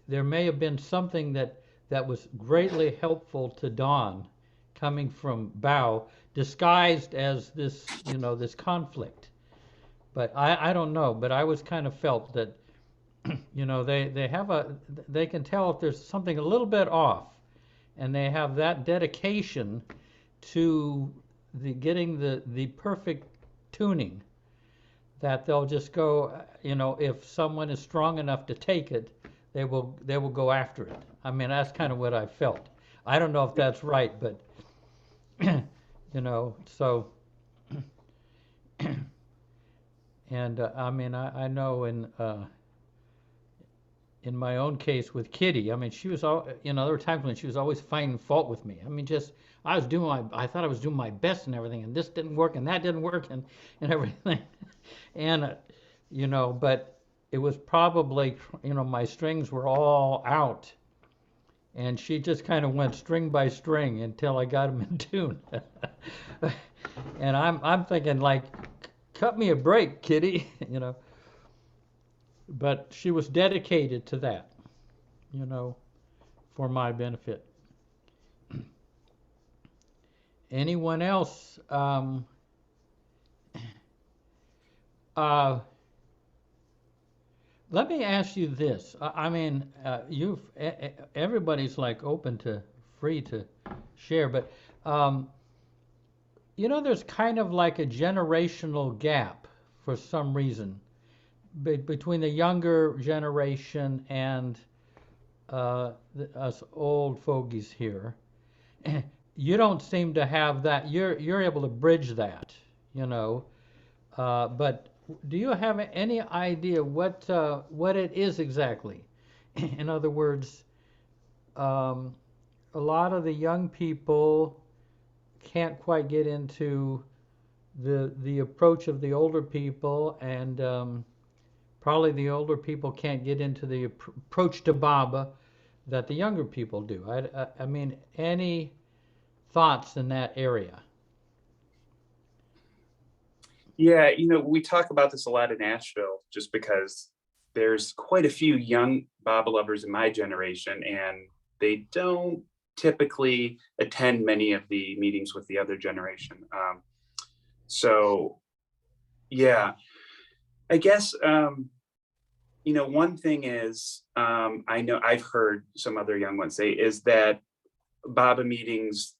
there may have been something that was greatly helpful to Don coming from Bao, disguised as this, you know, this conflict. But I don't know, but I was kind of felt that, you know, they can tell if there's something a little bit off, and they have that dedication to getting the perfect tuning, that they'll just go, you know, if someone is strong enough to take it, they will go after it. I mean, that's kind of what I felt. I don't know if that's right, but you know, so and I mean, I know in my own case with Kitty, I mean, she was all, you know, there were times when she was always finding fault with me. I mean, just I thought I was doing my best and everything, and this didn't work, and that didn't work, and everything, and you know, but it was probably, you know, my strings were all out, and she just kind of went string by string until I got them in tune, and I'm thinking like, cut me a break, Kitty, you know. But she was dedicated to that, you know, for my benefit. Anyone else? Let me ask you this. I mean, everybody's like open to, free to share, but you know, there's kind of like a generational gap for some reason between the younger generation and us old fogies here. You don't seem to have that. You're able to bridge that, you know. But do you have any idea what it is exactly? In other words, a lot of the young people can't quite get into the approach of the older people, and probably the older people can't get into the approach to Baba that the younger people do. I mean, any thoughts in that area? Yeah, you know, we talk about this a lot in Asheville just because there's quite a few young Baba lovers in my generation, and they don't typically attend many of the meetings with the other generation. So, yeah, I guess, you know, one thing is, I know I've heard some other young ones say is that Baba meetings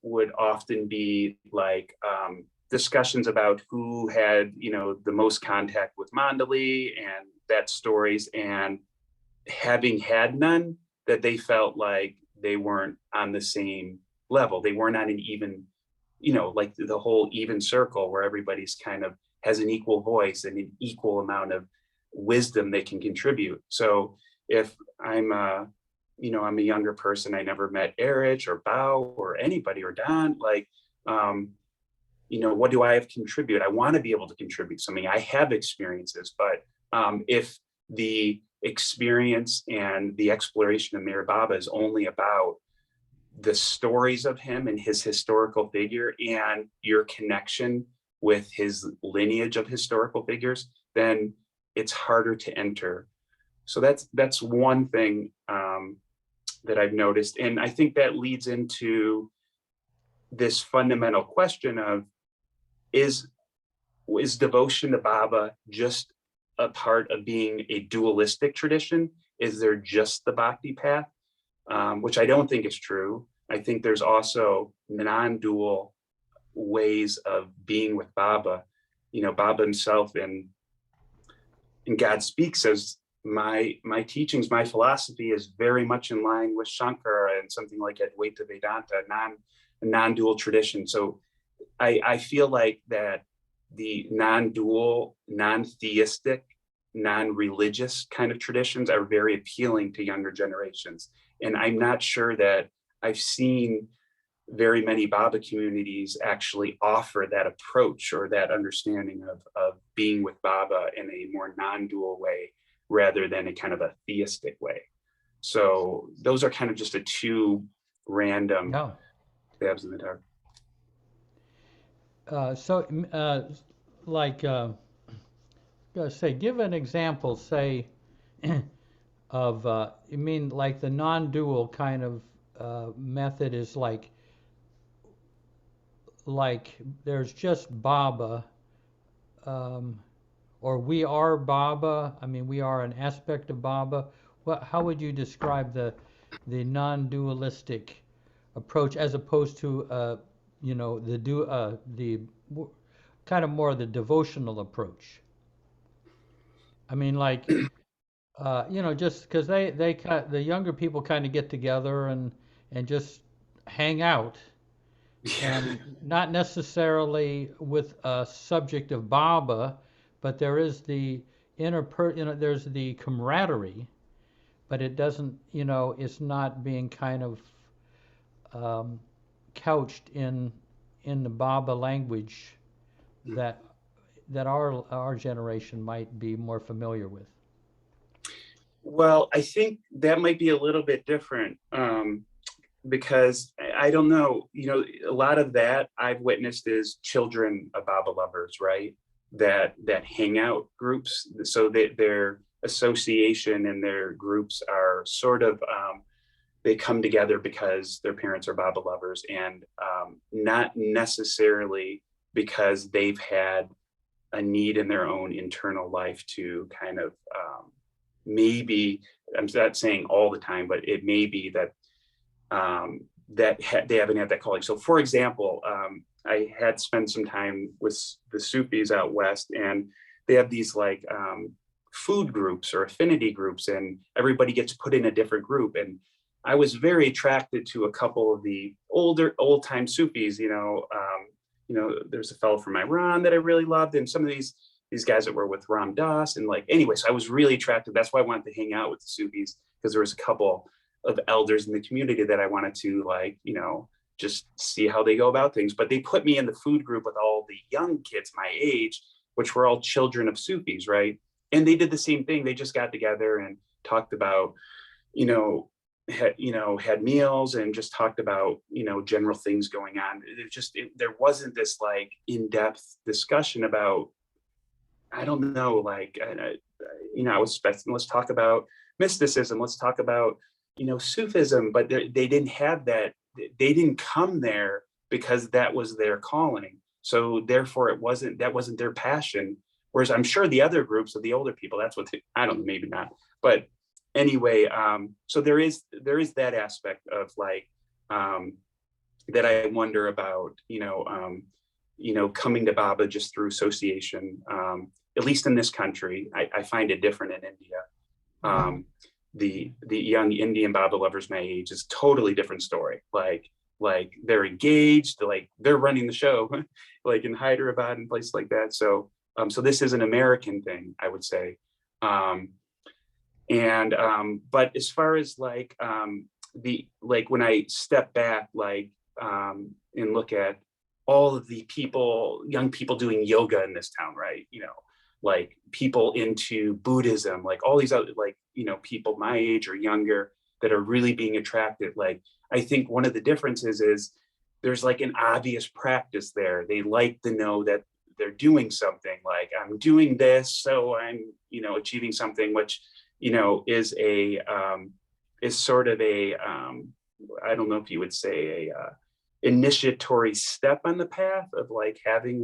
would often be like discussions about who had, you know, the most contact with mandali and that stories, and having had none, that they felt like they weren't on the same level. They weren't on an even, you know, like the whole even circle where everybody's kind of has an equal voice and an equal amount of wisdom they can contribute. So if I'm you know, I'm a younger person, I never met Erich or Bao or anybody or Don, like, you know, what do I have to contribute? I want to be able to contribute something. I have experiences, but if the experience and the exploration of Meher Baba is only about the stories of him and his historical figure and your connection with his lineage of historical figures, then it's harder to enter. So that's one thing that I've noticed. And I think that leads into this fundamental question of, is devotion to Baba just a part of being a dualistic tradition? Is there just the bhakti path? Which I don't think is true. I think there's also non-dual ways of being with Baba. You know, Baba himself in God Speaks says, my teachings, my philosophy is very much in line with Shankara and something like Advaita Vedanta, non-dual tradition. So I feel like that the non-dual, non-theistic, non-religious kind of traditions are very appealing to younger generations. And I'm not sure that I've seen very many Baba communities actually offer that approach or that understanding of being with Baba in a more non-dual way rather than a kind of a theistic way. So those are kind of just a two random stabs in the dark. Say, give an example, say, of, you mean like the non-dual kind of method is like there's just Baba, or we are Baba. I mean, we are an aspect of Baba. How would you describe the non-dualistic approach as opposed to you know, the kind of more the devotional approach? I mean, like just because the younger people kind of get together and just hang out, and not necessarily with a subject of Baba, but there is the there's the camaraderie, but it doesn't, it's not being kind of couched in the Baba language that our generation might be more familiar with. Well, I think that might be a little bit different, because I don't know, a lot of that I've witnessed is children of Baba lovers, right? That hang out groups, so that their association and their groups are sort of, they come together because their parents are Baba lovers, and not necessarily because they've had a need in their own internal life to kind of, maybe, I'm not saying all the time, but it may be that they haven't had that calling. So for example, I had spent some time with the Sufis out west, and they have these like food groups or affinity groups, and everybody gets put in a different group. And I was very attracted to a couple of the old time Sufis. There's a fellow from Iran that I really loved, and some of these guys that were with Ram Dass, and like, anyway, so I was really attracted. That's why I wanted to hang out with the Sufis, because there was a couple of elders in the community that I wanted to just see how they go about things. But they put me in the food group with all the young kids my age, which were all children of Sufis, right? And they did the same thing. They just got together and talked about, had meals and just talked about, general things going on. There wasn't this like in-depth discussion about, I don't know, like, I was expecting, let's talk about mysticism, let's talk about, Sufism, but they didn't have that. They didn't come there because that was their calling. So therefore that wasn't their passion. Whereas I'm sure the other groups of the older people, that's what I don't know, maybe not. But anyway, so there is that aspect of like, that I wonder about, coming to Baba just through association, at least in this country. I find it different in India. The young Indian Baba lovers my age is totally different story. Like they're engaged, like they're running the show, like in Hyderabad and places like that. So this is an American thing, I would say. But as far as like when I step back, and look at all of the young people doing yoga in this town, right? Like people into Buddhism, like all these other, people my age or younger that are really being attracted. Like, I think one of the differences is there's like an obvious practice there. They like to know that they're doing something, like I'm doing this, so I'm, achieving something, which, is sort of a, I don't know if you would say a initiatory step on the path of like having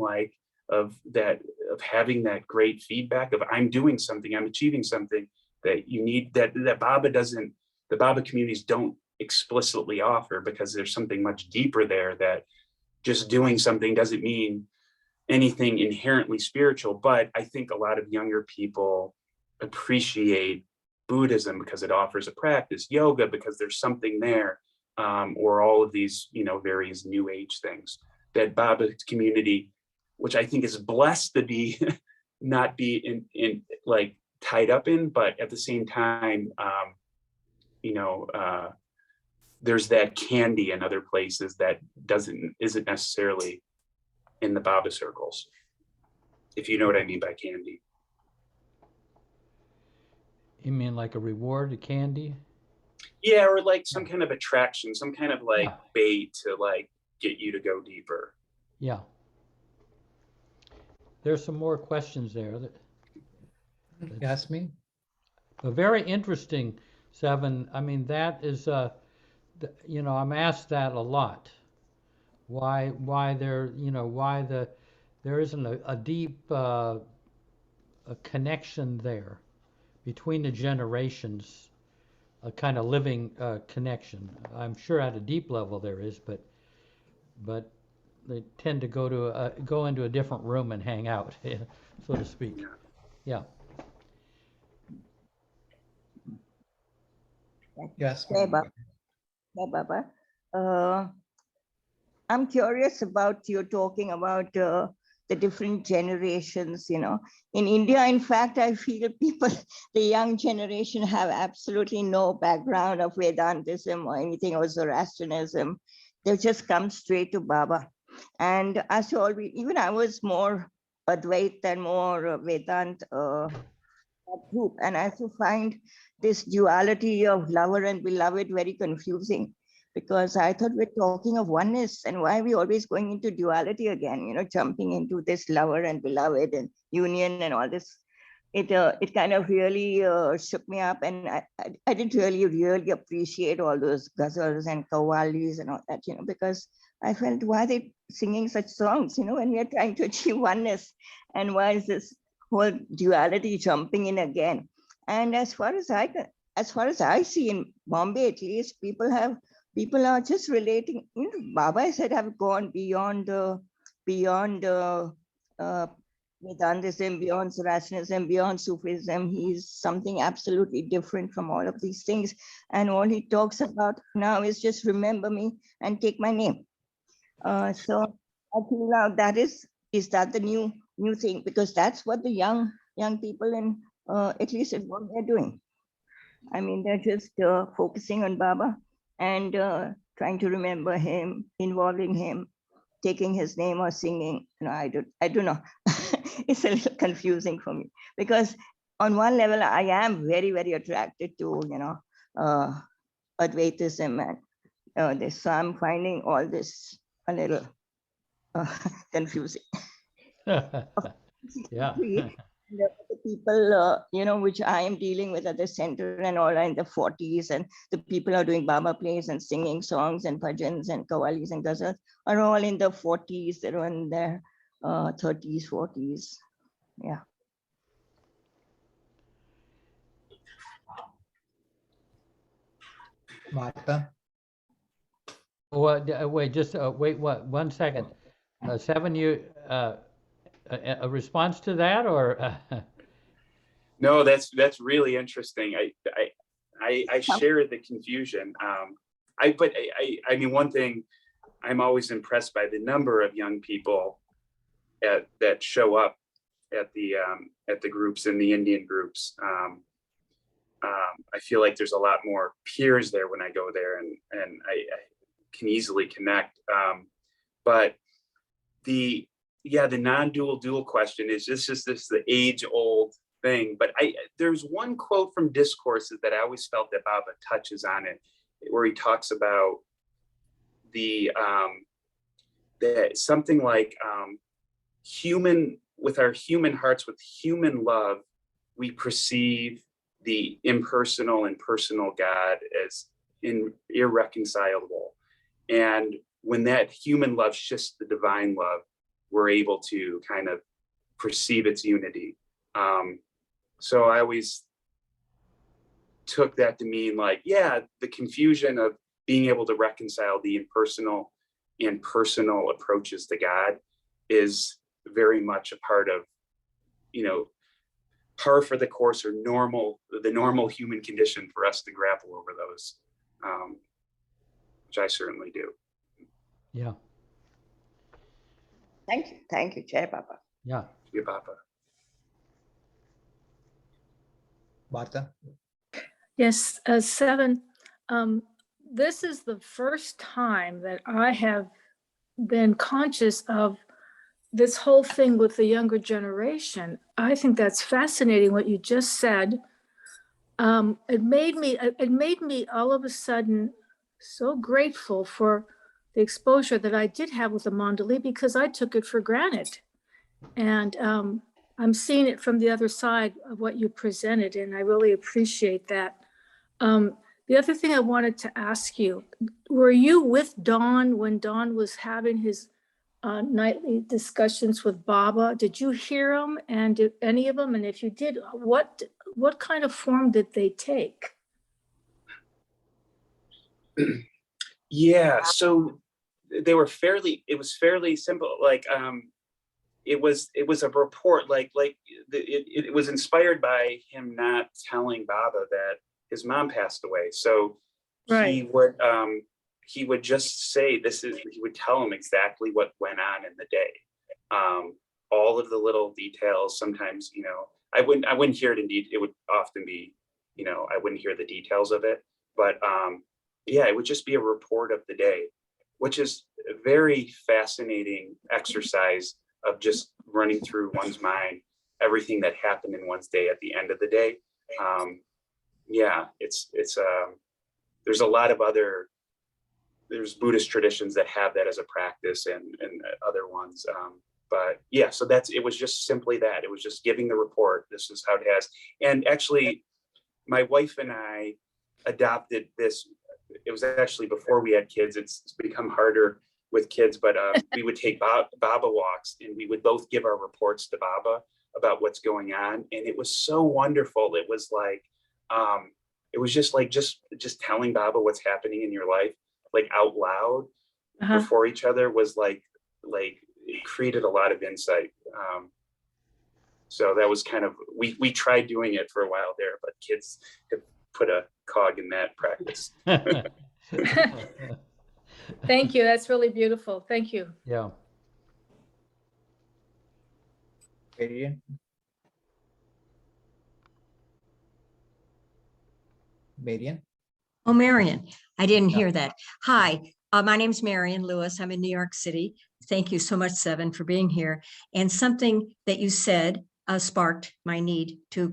having that great feedback of I'm doing something, I'm achieving something that you need, that the Baba communities don't explicitly offer, because there's something much deeper there, that just doing something doesn't mean anything inherently spiritual. But I think a lot of younger people appreciate Buddhism because it offers a practice, yoga because there's something there, or all of these, various new age things that Baba community, which I think is blessed to be, not be in like tied up in, but at the same time, there's that candy in other places that isn't necessarily in the Baba circles, if you know what I mean by candy. You mean like a reward, a candy? Yeah, or like some kind of attraction, some kind of like bait to like get you to go deeper. Yeah. There's some more questions there. Yasmin? Very interesting, Sevn. I mean, that is, I'm asked that a lot. Why there isn't a deep a connection there between the generations, a kind of living connection. I'm sure at a deep level there is, but they tend to go into a different room and hang out, so to speak. Yeah. Yes, Jai ma'am. Baba. I'm curious about you talking about the different generations, you know. In India, in fact, I feel people, the young generation have absolutely no background of Vedantism or anything or Zoroastrianism. They just come straight to Baba. And as you already, even I was more Advait than more Vedant group. And I also find this duality of lover and beloved very confusing, because I thought we're talking of oneness, and why are we always going into duality again, you know, jumping into this lover and beloved and union and all this. It kind of really shook me up, and I didn't really appreciate all those ghazals and qawwalis and all that, you know, because I felt, why are they singing such songs, you know, when we are trying to achieve oneness, and why is this whole duality jumping in again? And as far as I see in Bombay, at least, people are just relating, you know, Baba, I said, have gone beyond Vedantism, beyond Zoroastrianism, beyond Sufism. He's something absolutely different from all of these things. And all he talks about now is just remember me and take my name. So I feel now is that the new thing? Because that's what the young people in, at least in what they're doing. I mean, they're just focusing on Baba and trying to remember him, involving him, taking his name or singing. You know, I don't know. It's a little confusing for me, because on one level, I am very, very attracted to, you know, Advaitism and this. So I'm finding all this a little confusing. Yeah. The people, you know, which I am dealing with at the center and all are in the 40s, and the people are doing Baba plays and singing songs and bhajans and qawwalis and ghazals are all in the 40s, they're in their 30s, 40s. Yeah. Martha. Wait, just wait. What? 1 second. Sevn, you a response to that, or? No, that's really interesting. I share the confusion. I mean, one thing, I'm always impressed by the number of young people that show up at the groups and the Indian groups. I feel like there's a lot more peers there when I go there, and I can easily connect. But the non-dual dual question is just the age-old thing. But there's one quote from Discourses that I always felt that Baba touches on it, where he talks about that something like human, with our human hearts, with human love, we perceive the impersonal and personal God as irreconcilable. And when that human love shifts the divine love, we're able to kind of perceive its unity. So I always took that to mean, like, yeah, the confusion of being able to reconcile the impersonal and personal approaches to God is very much a part of, you know, par for the course, or the normal human condition for us to grapple over those, which I certainly do. Yeah. Thank you, Jai Baba. Yeah. Jai Baba. Martha. Yes, Sevn, this is the first time that I have been conscious of this whole thing with the younger generation. I think that's fascinating what you just said. It made me all of a sudden so grateful for the exposure that I did have with the mandali, because I took it for granted. And I'm seeing it from the other side of what you presented, and I really appreciate that. The other thing I wanted to ask you, were you with Don when Don was having his nightly discussions with Baba? Did you hear them, and did any of them? And if you did, what kind of form did they take? Yeah, so it was fairly simple. Like, it was a report, it was inspired by him not telling Baba that his mom passed away. So Right. he would just say, he would tell him exactly what went on in the day. All of the little details. Sometimes, you know, I wouldn't hear it indeed. It would often be, you know, I wouldn't hear the details of it, but yeah, it would just be a report of the day, which is a very fascinating exercise of just running through one's mind, everything that happened in one's day at the end of the day. Yeah, there's a lot of there's Buddhist traditions that have that as a practice, and other ones. But yeah, so it was just simply that. It was just giving the report. This is how it has. And actually, my wife and I adopted this. It was actually before we had kids. It's become harder with kids, but we would take Baba walks, and we would both give our reports to Baba about what's going on. And it was so wonderful. It was like, it was just like, just telling Baba what's happening in your life, like out loud before each other, was like it created a lot of insight. So that was kind of, we tried doing it for a while there, but kids have put a cog in that practice. Thank you. That's really beautiful. Thank you. Yeah. Marian. Marian. Oh, Marion, I didn't hear that. Hi, my name's Marion Lewis. I'm in New York City. Thank you so much, Sevn, for being here. And something that you said sparked my need to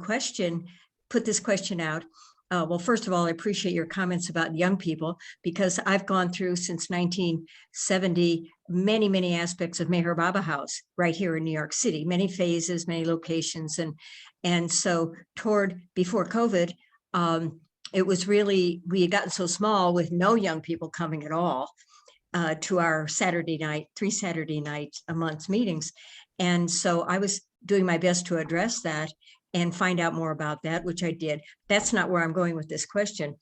put this question out. Well, first of all, I appreciate your comments about young people, because I've gone through since 1970 many, many aspects of Meher Baba House right here in New York City, many phases, many locations. And so before COVID, it was really, we had gotten so small with no young people coming at all to our 3 Saturday night a month meetings. And so I was doing my best to address that and find out more about that, which I did. That's not where I'm going with this question.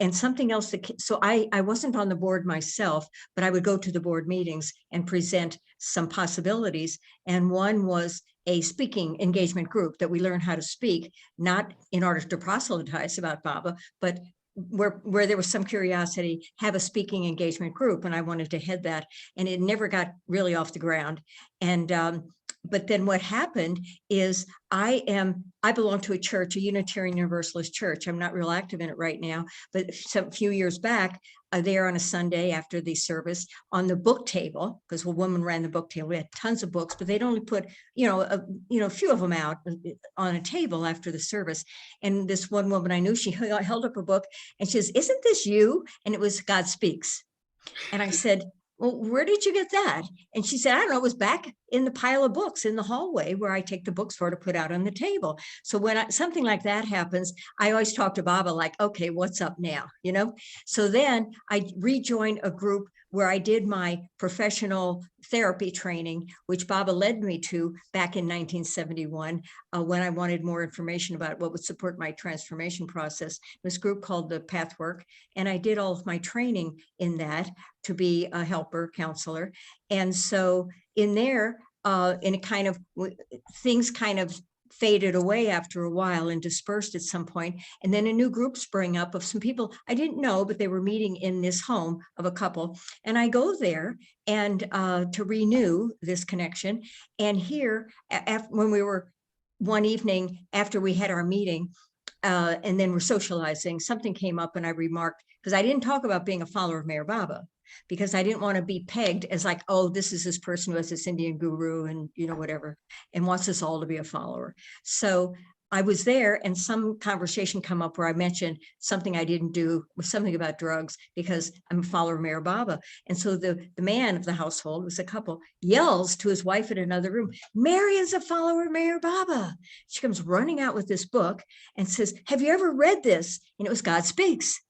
And something else so I wasn't on the board myself, but I would go to the board meetings and present some possibilities. And one was a speaking engagement group that we learn how to speak, not in order to proselytize about Baba, but where there was some curiosity, have a speaking engagement group. And I wanted to head that, and it never got really off the ground. And but then what happened is I belong to a church, a Unitarian Universalist church. I'm not real active in it right now, but a few years back, there on a Sunday after the service, on the book table, because a woman ran the book table, we had tons of books, but they'd only put, a few of them out on a table after the service. And this one woman I knew, she held up a book and she says, "Isn't this you?" And it was God Speaks. And I said, "Well, where did you get that?" And she said, "I don't know, it was back in the pile of books in the hallway where I take the books for to put out on the table." So when something like that happens, I always talk to Baba like, okay, what's up now? So then I rejoined a group where I did my professional therapy training, which Baba led me to back in 1971, when I wanted more information about what would support my transformation process. This group called the Pathwork, and I did all of my training in that to be a helper, counselor. And so in there, things kind of faded away after a while and dispersed at some point. And then a new group sprang up of some people I didn't know, but they were meeting in this home of a couple. And I go there and to renew this connection. And here, when we were one evening after we had our meeting, and then we're socializing, something came up and I remarked, because I didn't talk about being a follower of Meher Baba, because I didn't want to be pegged as like, oh, this is this person who has this Indian guru and whatever, and wants us all to be a follower. So I was there and some conversation come up where I mentioned something I didn't do, was something about drugs, because I'm a follower of Meher Baba. And so the man of the household, was a couple, yells to his wife in another room, "Marion's a follower of Meher Baba." She comes running out with this book and says, "Have you ever read this?" And it was God Speaks.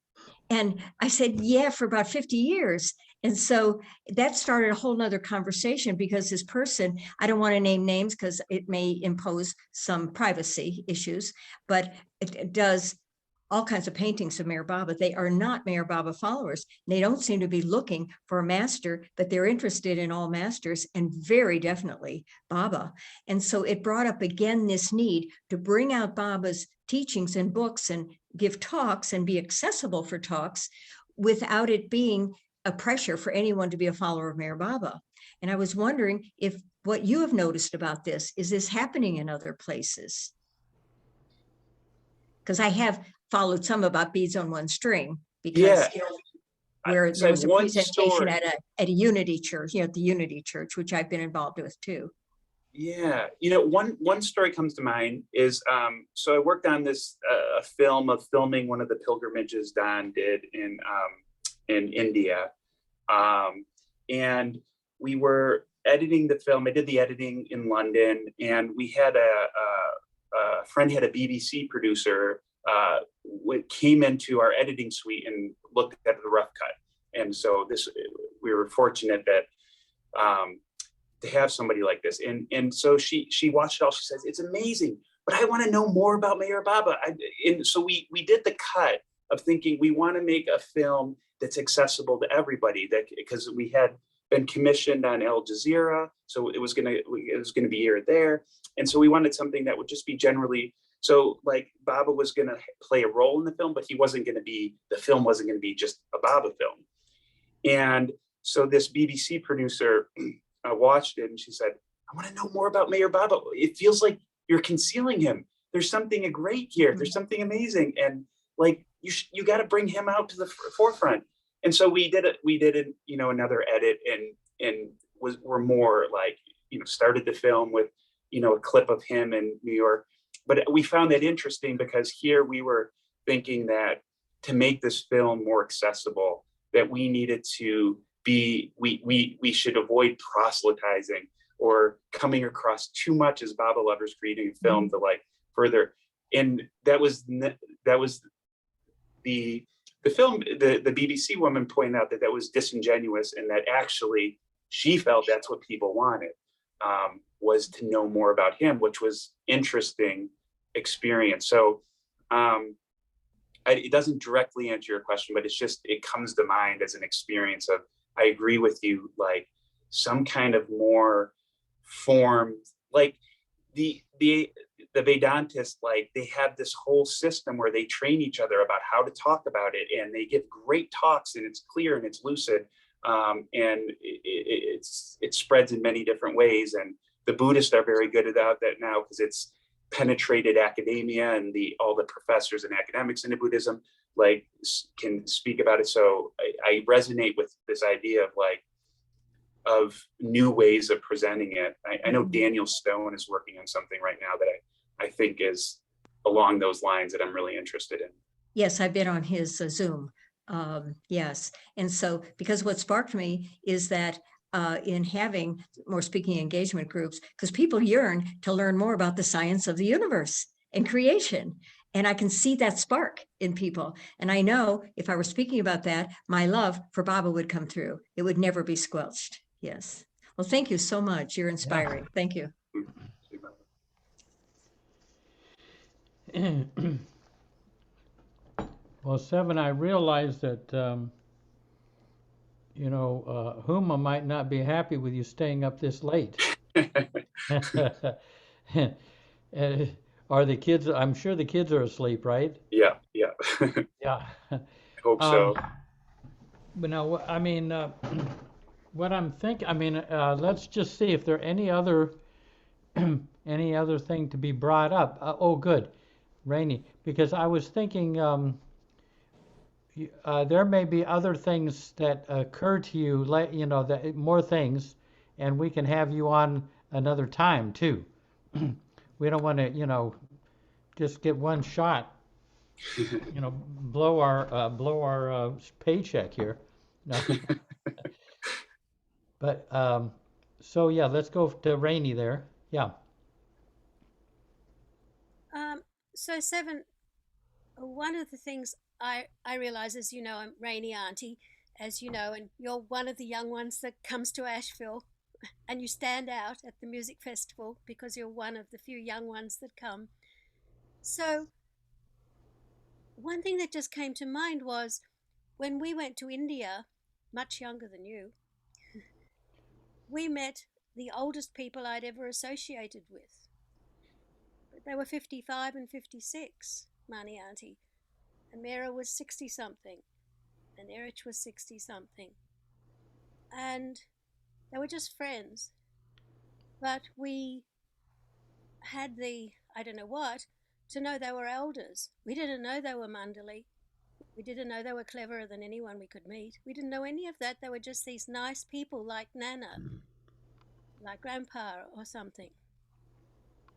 And I said, "Yeah, for about 50 years. And so that started a whole nother conversation, because this person, I don't want to name names because it may impose some privacy issues, but it does all kinds of paintings of Meher Baba. They are not Meher Baba followers. They don't seem to be looking for a master, but they're interested in all masters, and very definitely Baba. And so it brought up again this need to bring out Baba's teachings and books and give talks and be accessible for talks without it being a pressure for anyone to be a follower of Meher Baba. And I was wondering if what you have noticed about this, is this happening in other places? Because I have followed some about beads on one string, because where So there I was have a one presentation story. at a Unity church, at the Unity Church, which I've been involved with too. Yeah, one story comes to mind is so I worked on this a film of filming one of the pilgrimages Don did in India, and we were editing the film. I did the editing in London, and we had a friend had a BBC producer came into our editing suite and looked at the rough cut, and so we were fortunate that. To have somebody like this, and so she watched it all. She says it's amazing, but I want to know more about Meher Baba. And so we did the cut of thinking we want to make a film that's accessible to everybody. That because we had been commissioned on Al Jazeera, so it was gonna be here or there, and so we wanted something that would just be generally. So like Baba was gonna play a role in the film, but the film wasn't gonna be just a Baba film. And so this BBC producer. Watched it and she said, I want to know more about Meher Baba. It feels like you're concealing him. There's something great here. There's something amazing. And like, you got to bring him out to the forefront. And so we did another edit and were more like, started the film with, a clip of him in New York. But we found that interesting because here we were thinking that to make this film more accessible, that we needed to we should avoid proselytizing or coming across too much as Baba lovers creating a film to like further. And that was the film, the BBC woman pointed out that was disingenuous and that actually she felt that's what people wanted, was to know more about him, which was interesting experience. So it doesn't directly answer your question, but it comes to mind as an experience of, I agree with you, like some kind of more form, like the Vedantists, like they have this whole system where they train each other about how to talk about it, and they give great talks, and it's clear and it's lucid, and it spreads in many different ways. And the Buddhists are very good about that now because it's penetrated academia, and all the professors and academics into Buddhism like can speak about it. So I resonate with this idea of new ways of presenting it. I know Daniel Stone is working on something right now that I think is along those lines that I'm really interested in. Yes, I've been on his Zoom. Yes. And so, because what sparked me is that in having more speaking engagement groups, because people yearn to learn more about the science of the universe and creation. And I can see that spark in people. And I know if I were speaking about that, my love for Baba would come through. It would never be squelched. Yes. Well, thank you so much. You're inspiring. Yeah. Thank you. Well, Sevn, I realize that, Huma might not be happy with you staying up this late. Are the kids, I'm sure the kids are asleep, right? Yeah. Yeah. I hope so. But now, I mean, what I'm thinking, let's just see if there are any other thing to be brought up. Oh, good, Rainey, because I was thinking there may be other things that occur to you, that more things, and we can have you on another time too. We don't want to, just get one shot, blow our paycheck here. No. But so yeah, let's go to Rainey there. Yeah. So Sevn, one of the things I realize is, I'm Rainey Auntie, as you know, and you're one of the young ones that comes to Asheville, and you stand out at the music festival because you're one of the few young ones that come. So one thing that just came to mind was when we went to India, much younger than you, we met the oldest people I'd ever associated with. They were 55 and 56, Mani Auntie. and Mera was 60 something, and Erich was 60 something. And they were just friends. But we had the, I don't know what, to know they were elders. We didn't know they were mandali. We didn't know they were cleverer than anyone we could meet. We didn't know any of that. They were just these nice people like Nana, like Grandpa or something.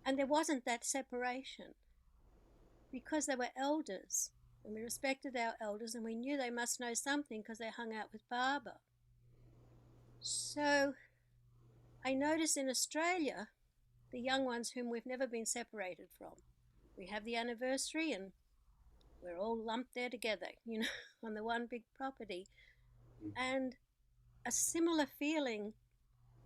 And there wasn't that separation because they were elders. And we respected our elders and we knew they must know something because they hung out with Baba. So I notice in Australia, the young ones whom we've never been separated from, we have the anniversary and we're all lumped there together, you know, on the one big property. And a similar feeling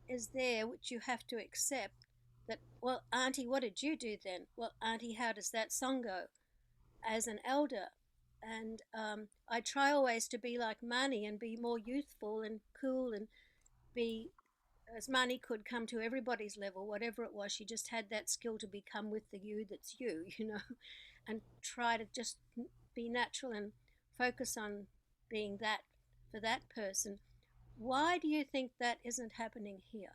is there, which you have to accept, that, well, Auntie, what did you do then? Well, Auntie, how does that song go? As an elder. And I try always to be like Mani and be more youthful and cool and be, as Mani could come to everybody's level, whatever it was. She just had that skill to become with the you that's you, you know, and try to just be natural and focus on being that for that person. Why do you think that isn't happening here?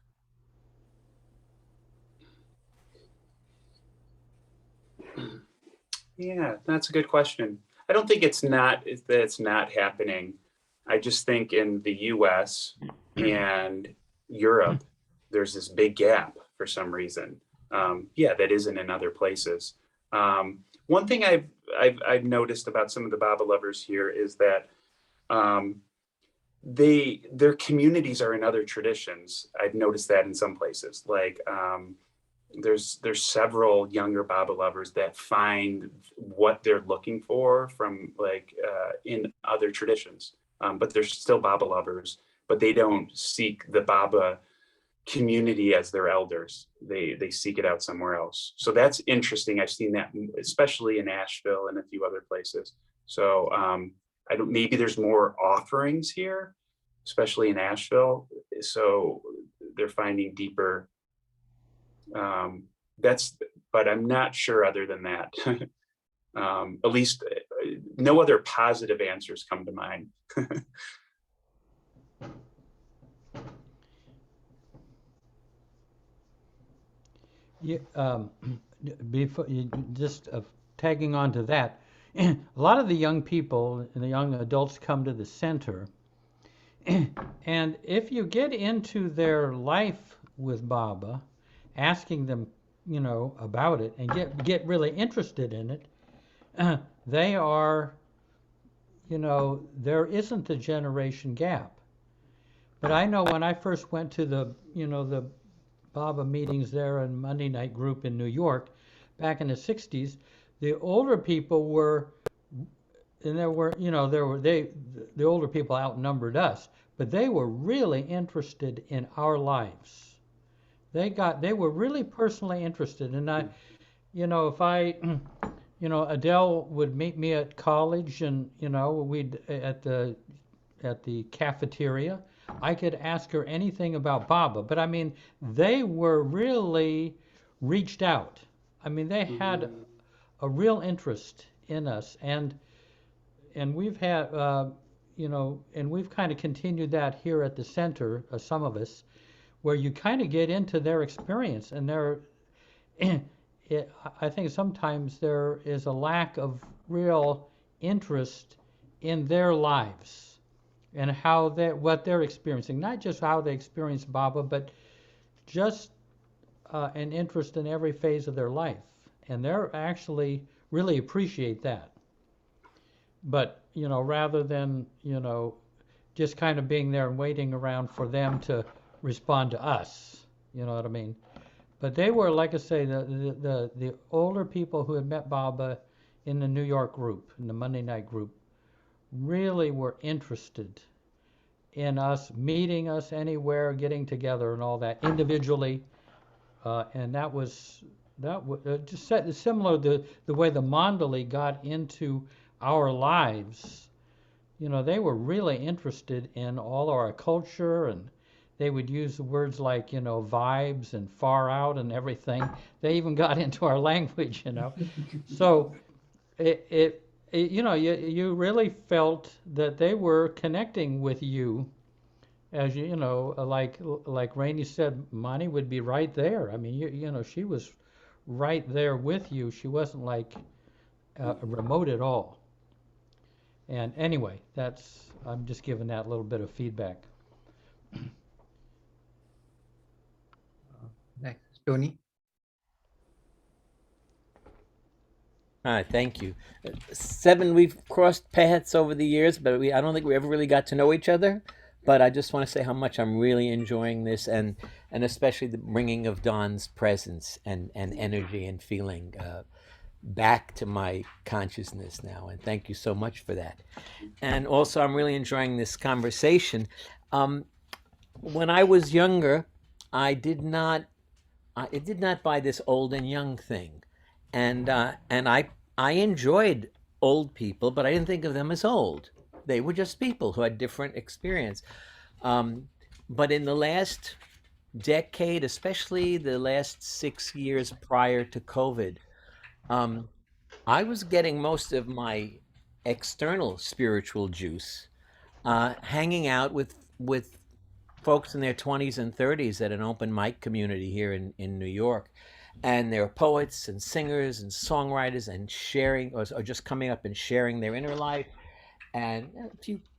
Yeah, that's a good question. I don't think it's not that it's not happening. I just think in the US and Europe, there's this big gap for some reason. That isn't in other places. One thing I've noticed about some of the Baba lovers here is that their communities are in other traditions. I've noticed that in some places. Like there's several younger Baba lovers that find what they're looking for from in other traditions. But they're still Baba lovers, but they don't seek the Baba community as their elders. They seek it out somewhere else. So that's interesting. I've seen that especially in Asheville and a few other places. So maybe there's more offerings here, especially in Asheville. So they're finding deeper. But I'm not sure other than that. At least no other positive answers come to mind. Before you just tagging on to that, a lot of the young people and the young adults come to the center, and if you get into their life with Baba, asking them, you know, about it and get really interested in it, they are, you know, there isn't the generation gap. But I know when I first went to the Baba meetings there in Monday night group in New York back in the 60s, the older people were, and the older people outnumbered us, but they were really interested in our lives. They were really personally interested. And Adele would meet me at college, and we'd at the cafeteria. I could ask her anything about Baba, but I mean, they were really reached out. I mean, they had a real interest in us, and we've had, and we've kind of continued that here at the center, some of us, where you kind of get into their experience, and I think sometimes there is a lack of real interest in their lives and what they're experiencing, not just how they experience Baba, but just an interest in every phase of their life. And they're actually really appreciate that. But, rather than, just kind of being there and waiting around for them to respond to us, you know what I mean? But they were, like I say, the older people who had met Baba in the New York group, in the Monday night group, really were interested in us, meeting us anywhere, getting together and all that individually. And that was just similar to the way the mandali got into our lives. They were really interested in all our culture, and they would use words like, vibes and far out and everything. They even got into our language, So it you know, you really felt that they were connecting with you, as you know, like Rainey said, Monty would be right there. I mean, you know, she was right there with you. She wasn't like remote at all. And anyway, I'm just giving that little bit of feedback. Next, Tony. Hi, thank you. Sevn, we've crossed paths over the years, but I don't think we ever really got to know each other. But I just want to say how much I'm really enjoying this, and especially the bringing of Don's presence and energy and feeling back to my consciousness now. And thank you so much for that. And also, I'm really enjoying this conversation. When I was younger, I did not buy this old and young thing, and I enjoyed old people, but I didn't think of them as old. They were just people who had different experience. But in the last decade, especially the last 6 years prior to COVID, I was getting most of my external spiritual juice hanging out with folks in their 20s and 30s at an open mic community here in New York. And they're poets and singers and songwriters and sharing, or just coming up and sharing their inner life, and a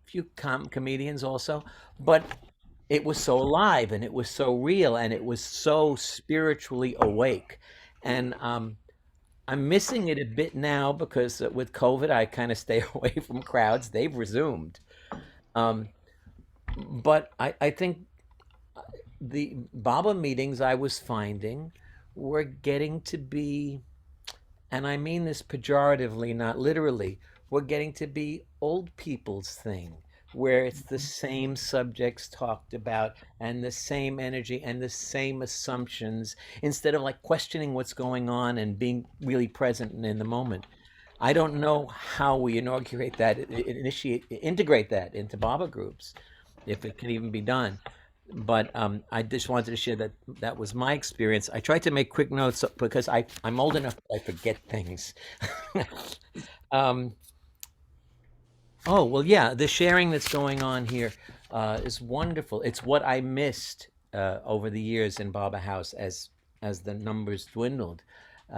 few comedians also. But it was so alive, and it was so real, and it was so spiritually awake. And I'm missing it a bit now because with COVID, I kind of stay away from crowds. They've resumed. But I think the Baba meetings I was finding were getting to be, and I mean this pejoratively, not literally, we're getting to be old people's thing, where it's the same subjects talked about and the same energy and the same assumptions, instead of like questioning what's going on and being really present and in the moment. I don't know how we integrate that into Baba groups, if it can even be done. But I just wanted to share that was my experience. I tried to make quick notes because I'm old enough that I forget things. Oh, well, yeah, the sharing that's going on here is wonderful. It's what I missed over the years in Baba House as the numbers dwindled.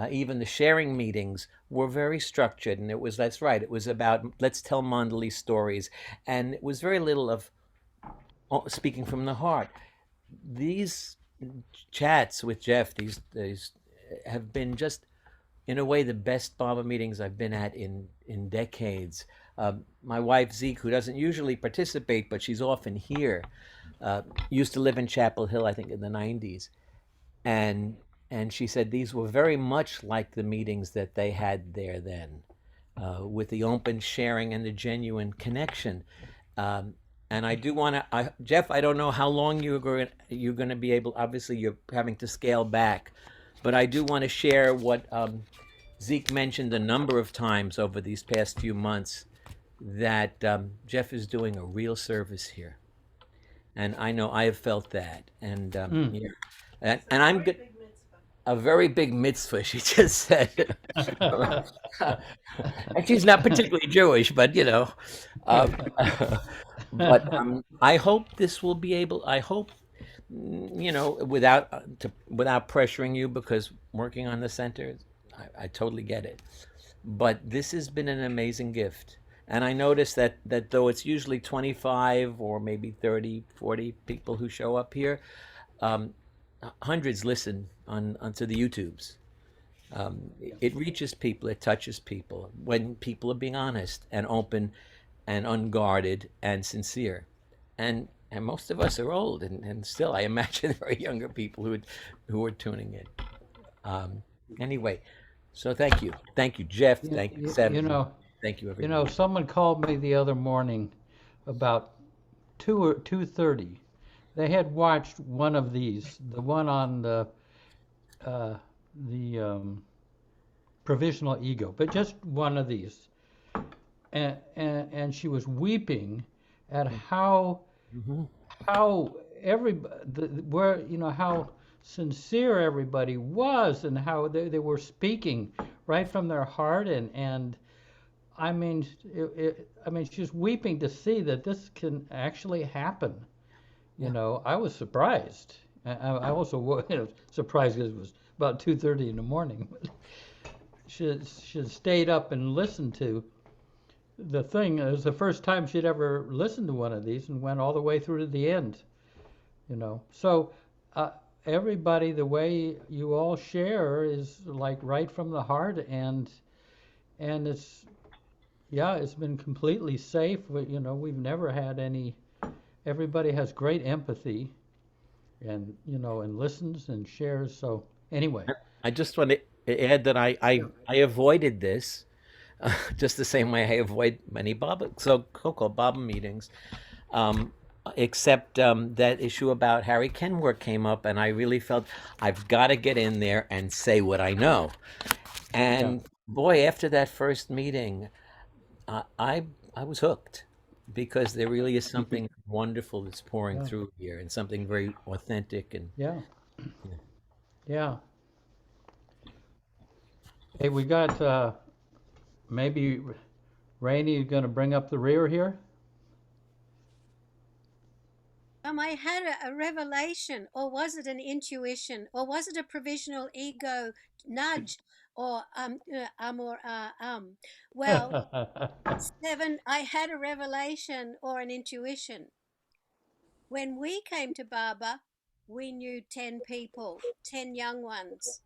Even the sharing meetings were very structured, and that's right, it was about let's tell mandali stories, and it was very little of speaking from the heart. These chats with Jeff, these have been just, in a way, the best Baba meetings I've been at in decades. My wife Zeke, who doesn't usually participate, but she's often here, used to live in Chapel Hill, I think, in the 90s, and she said these were very much like the meetings that they had there then, with the open sharing and the genuine connection. And I do want to, Jeff, I don't know how long you're going to be able, obviously you're having to scale back, but I do want to share what Zeke mentioned a number of times over these past few months, that Jeff is doing a real service here. And I know I have felt that. And yeah. And I'm good. A very big mitzvah, she just said. And she's not particularly Jewish, but you know. But I hope this will be able, I hope, you know, without pressuring you, because working on the center, I totally get it. But this has been an amazing gift. And I noticed that though it's usually 25 or maybe 30, 40 people who show up here, hundreds listen onto the YouTubes. It reaches people, it touches people when people are being honest and open and unguarded and sincere. And most of us are old, and still I imagine there are younger people who are tuning in. Anyway, so thank you, Jeff, thank you, Sevn. You know, thank you, everybody. You know, someone called me the other morning about 2 or 2:30. They had watched one of these, the one on the provisional ego, but just one of these, and she was weeping at how everybody, where, you know, how sincere everybody was, and how they were speaking right from their heart, and I mean, I mean, she's weeping to see that this can actually happen. You know, I was surprised. I also was surprised because it was about 2:30 in the morning. She stayed up and listened to the thing. It was the first time she'd ever listened to one of these and went all the way through to the end. You know, so everybody, the way you all share is like right from the heart, and it's, yeah, it's been completely safe. You know, we've never had any. Everybody has great empathy, and you know, and listens and shares. So anyway, I just want to add that I avoided this just the same way I avoid many so-called Baba meetings, except that issue about Harry Kenworth came up, and I really felt I've got to get in there and say what I know. And boy, after that first meeting, I was hooked, because there really is something wonderful that's pouring through here, and something very authentic. And yeah. Hey, we got maybe Rainey going to bring up the rear here. I had a revelation, or was it an intuition, or was it a provisional ego nudge, or Well, Sevn, I had a revelation or an intuition. When we came to Baba, we knew 10 people, 10 young ones.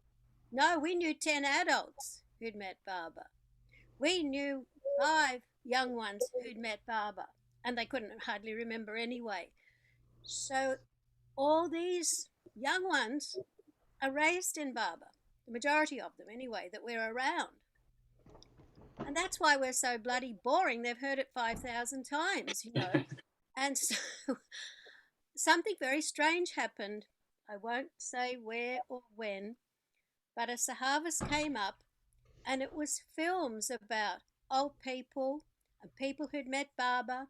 No, we knew 10 adults who'd met Baba. We knew 5 young ones who'd met Baba, and they couldn't hardly remember anyway. So all these young ones are raised in Baba, the majority of them anyway, that we're around. And that's why we're so bloody boring. They've heard it 5,000 times, you know. And so something very strange happened. I won't say where or when, but a Sahavas came up, and it was films about old people and people who'd met Baba,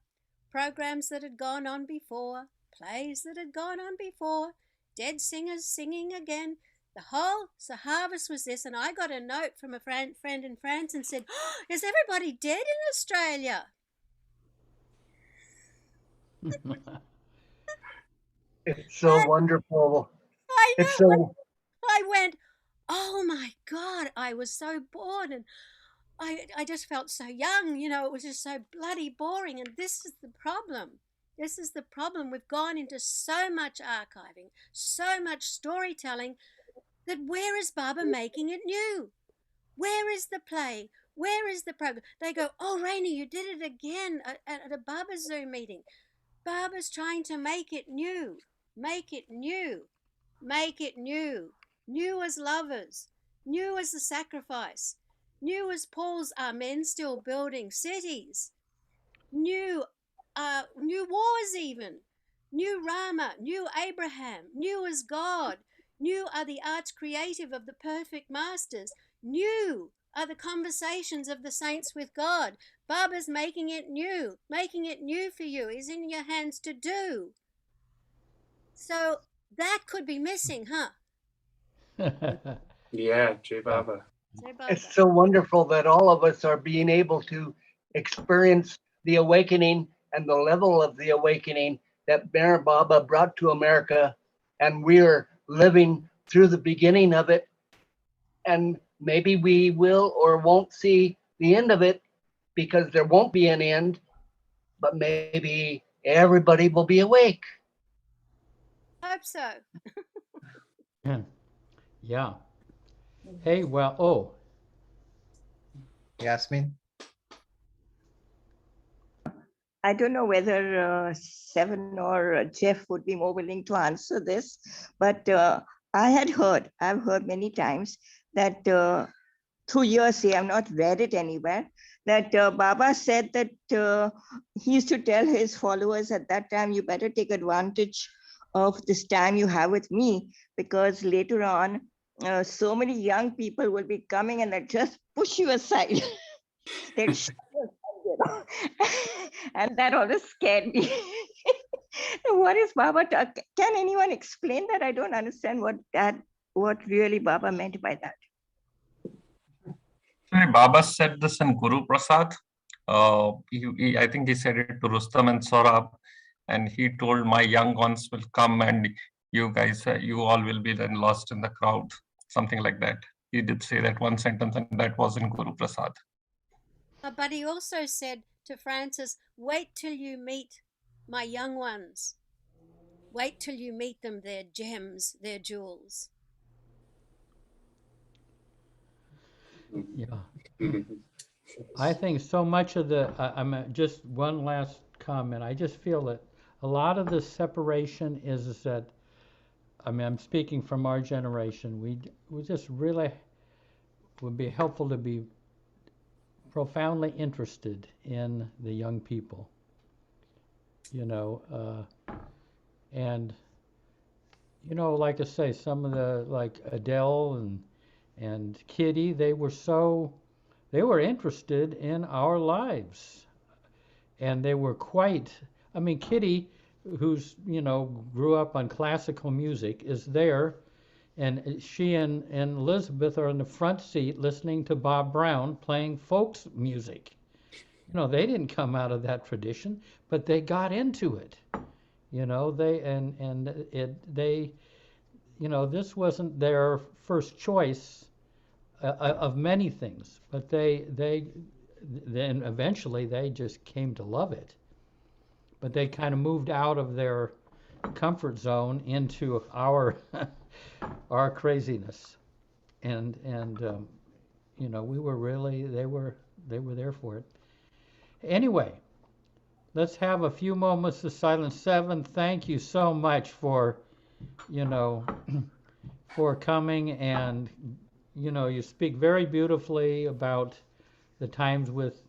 programs that had gone on before, plays that had gone on before, dead singers singing again. The whole Sahavas was this, and I got a note from a friend in France and said, oh, is everybody dead in Australia? It's so wonderful. I know. It's so... I went, oh my God, I was so bored, and I just felt so young, you know, it was just so bloody boring. And this is the problem. This is the problem. We've gone into so much archiving, so much storytelling, that where is Baba making it new? Where is the play? Where is the program? They go, oh, Rainey, you did it again at a Baba Zoom meeting. Baba's trying to make it new. Make it new. Make it new. New as lovers. New as the sacrifice. New as Paul's Amen still building cities. New wars even. New Rama. New Abraham. New as God. New are the arts creative of the perfect masters. New are the conversations of the saints with God. Baba's making it new for you. Is in your hands to do. So that could be missing, huh? Yeah, Jai Baba. It's so wonderful that all of us are being able to experience the awakening and the level of the awakening that Meher Baba brought to America, and we're living through the beginning of it, and maybe we will or won't see the end of it, because there won't be an end, but maybe everybody will be awake. Hope so. Yeah. Hey, well, Yasmin? I don't know whether Sevn or Jeff would be more willing to answer this, but I've heard many times that through years, I've not read it anywhere, that Baba said that he used to tell his followers at that time, you better take advantage of this time you have with me, because later on, so many young people will be coming and they'll just push you aside. They'll shove you aside, you know? And that always scared me. What is Baba? Can anyone explain that? I don't understand what really Baba meant by that. Baba said this in Guru Prasad. I think he said it to Rustam and Saurabh, and he told my young ones will come and you guys, you all will be then lost in the crowd, something like that. He did say that one sentence, and that was in Guru Prasad. But he also said to Francis, wait till you meet my young ones. Wait till you meet them, their gems, their jewels. Yeah. I think so much of the, just one last comment. I just feel that a lot of the separation is that, I'm speaking from our generation, we just really would be helpful to be profoundly interested in the young people, and, like I say, some of the, like Adele and Kitty, they were interested in our lives, and they were Kitty, who's, grew up on classical music, is there, and she and Elizabeth are in the front seat listening to Bob Brown playing folk music. They didn't come out of that tradition, but they got into it. This wasn't their first choice of many things, but then eventually they just came to love it. But they kind of moved out of their comfort zone into our craziness, and we were really, they were there for it. Anyway, let's have a few moments of silence. Sevn, thank you so much for for coming, and you speak very beautifully about the times with,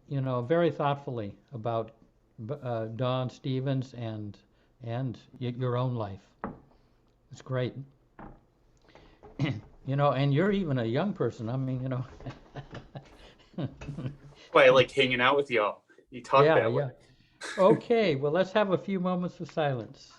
very thoughtfully about Don Stevens and your own life. It's great. And you're even a young person. Why I like hanging out with y'all. You talk that way. Okay, well, let's have a few moments of silence.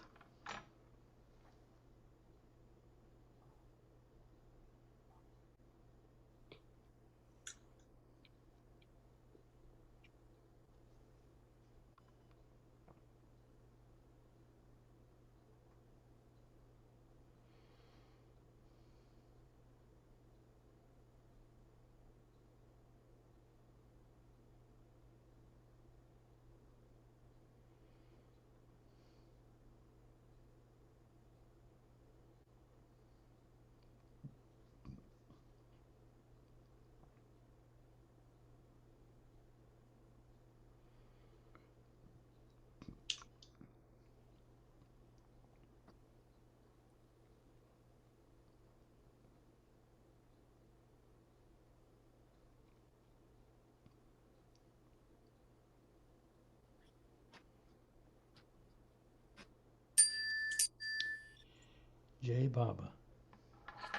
Jai Baba.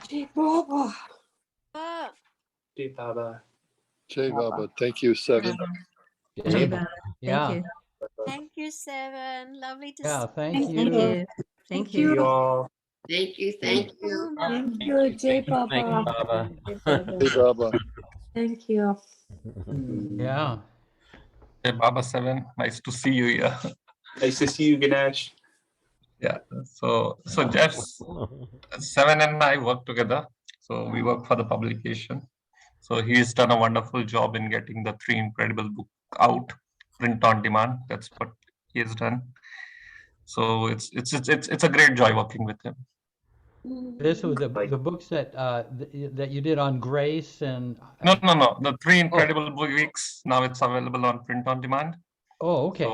Jai Baba. Jai Baba. Jai Baba. Thank you, Sevn. Jai Baba. Yeah. Thank you. Thank you, Sevn. Lovely to Yeah, see thank you. you. Thank you. You all. Thank you. Thank you. Thank you, Jai Baba. Baba. Jai Baba. Thank you. Yeah. Hey, Baba Sevn, nice to see you here. Nice to see you, Ganesh. Yeah, so Jeff, Sevn and I work together. So we work for the publication. So he's done a wonderful job in getting the 3 incredible book out, print on demand. That's what he has done. So it's a great joy working with him. This was the books that that you did on grace and. No. The 3 incredible weeks. Now it's available on print on demand. Oh, okay.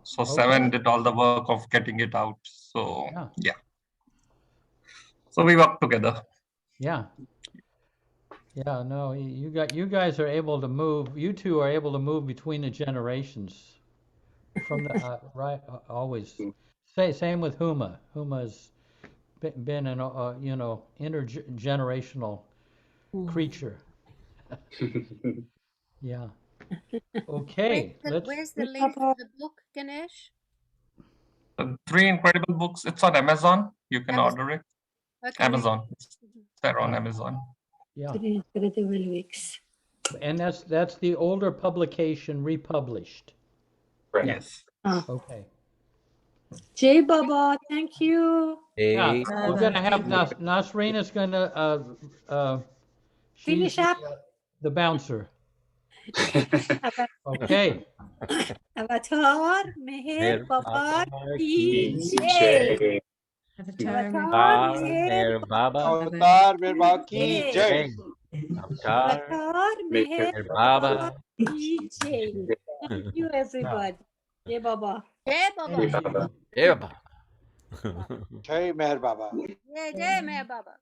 So Sevn did all the work of getting it out. So yeah. So we work together. Yeah. Yeah. No, you guys are able to move. You two are able to move between the generations. From the right, always. Same with Huma. Huma's been an intergenerational creature. Yeah. Okay. Where's the link for the book, Ganesh? The 3 incredible books. It's on Amazon. You can order it. Okay. Amazon. They're on Amazon. Yeah. 3 incredible weeks. And that's the older publication republished. Right. Yes. Okay. Jay Baba, thank you. Yeah, Hey, we're gonna have Nasrina's gonna Finish she's up. the bouncer. Okay. Avatar Meher Baba ki Jai. jai. Avatar Meher Baba. Avatar Meher Baba ki Jai. jai. Avatar Avatar Meher Meher Baba. ki jai. Thank you, everybody. Jai Baba. Jai Baba. Meher Baba. Jai Meher Baba. Jai Jai Meher Baba.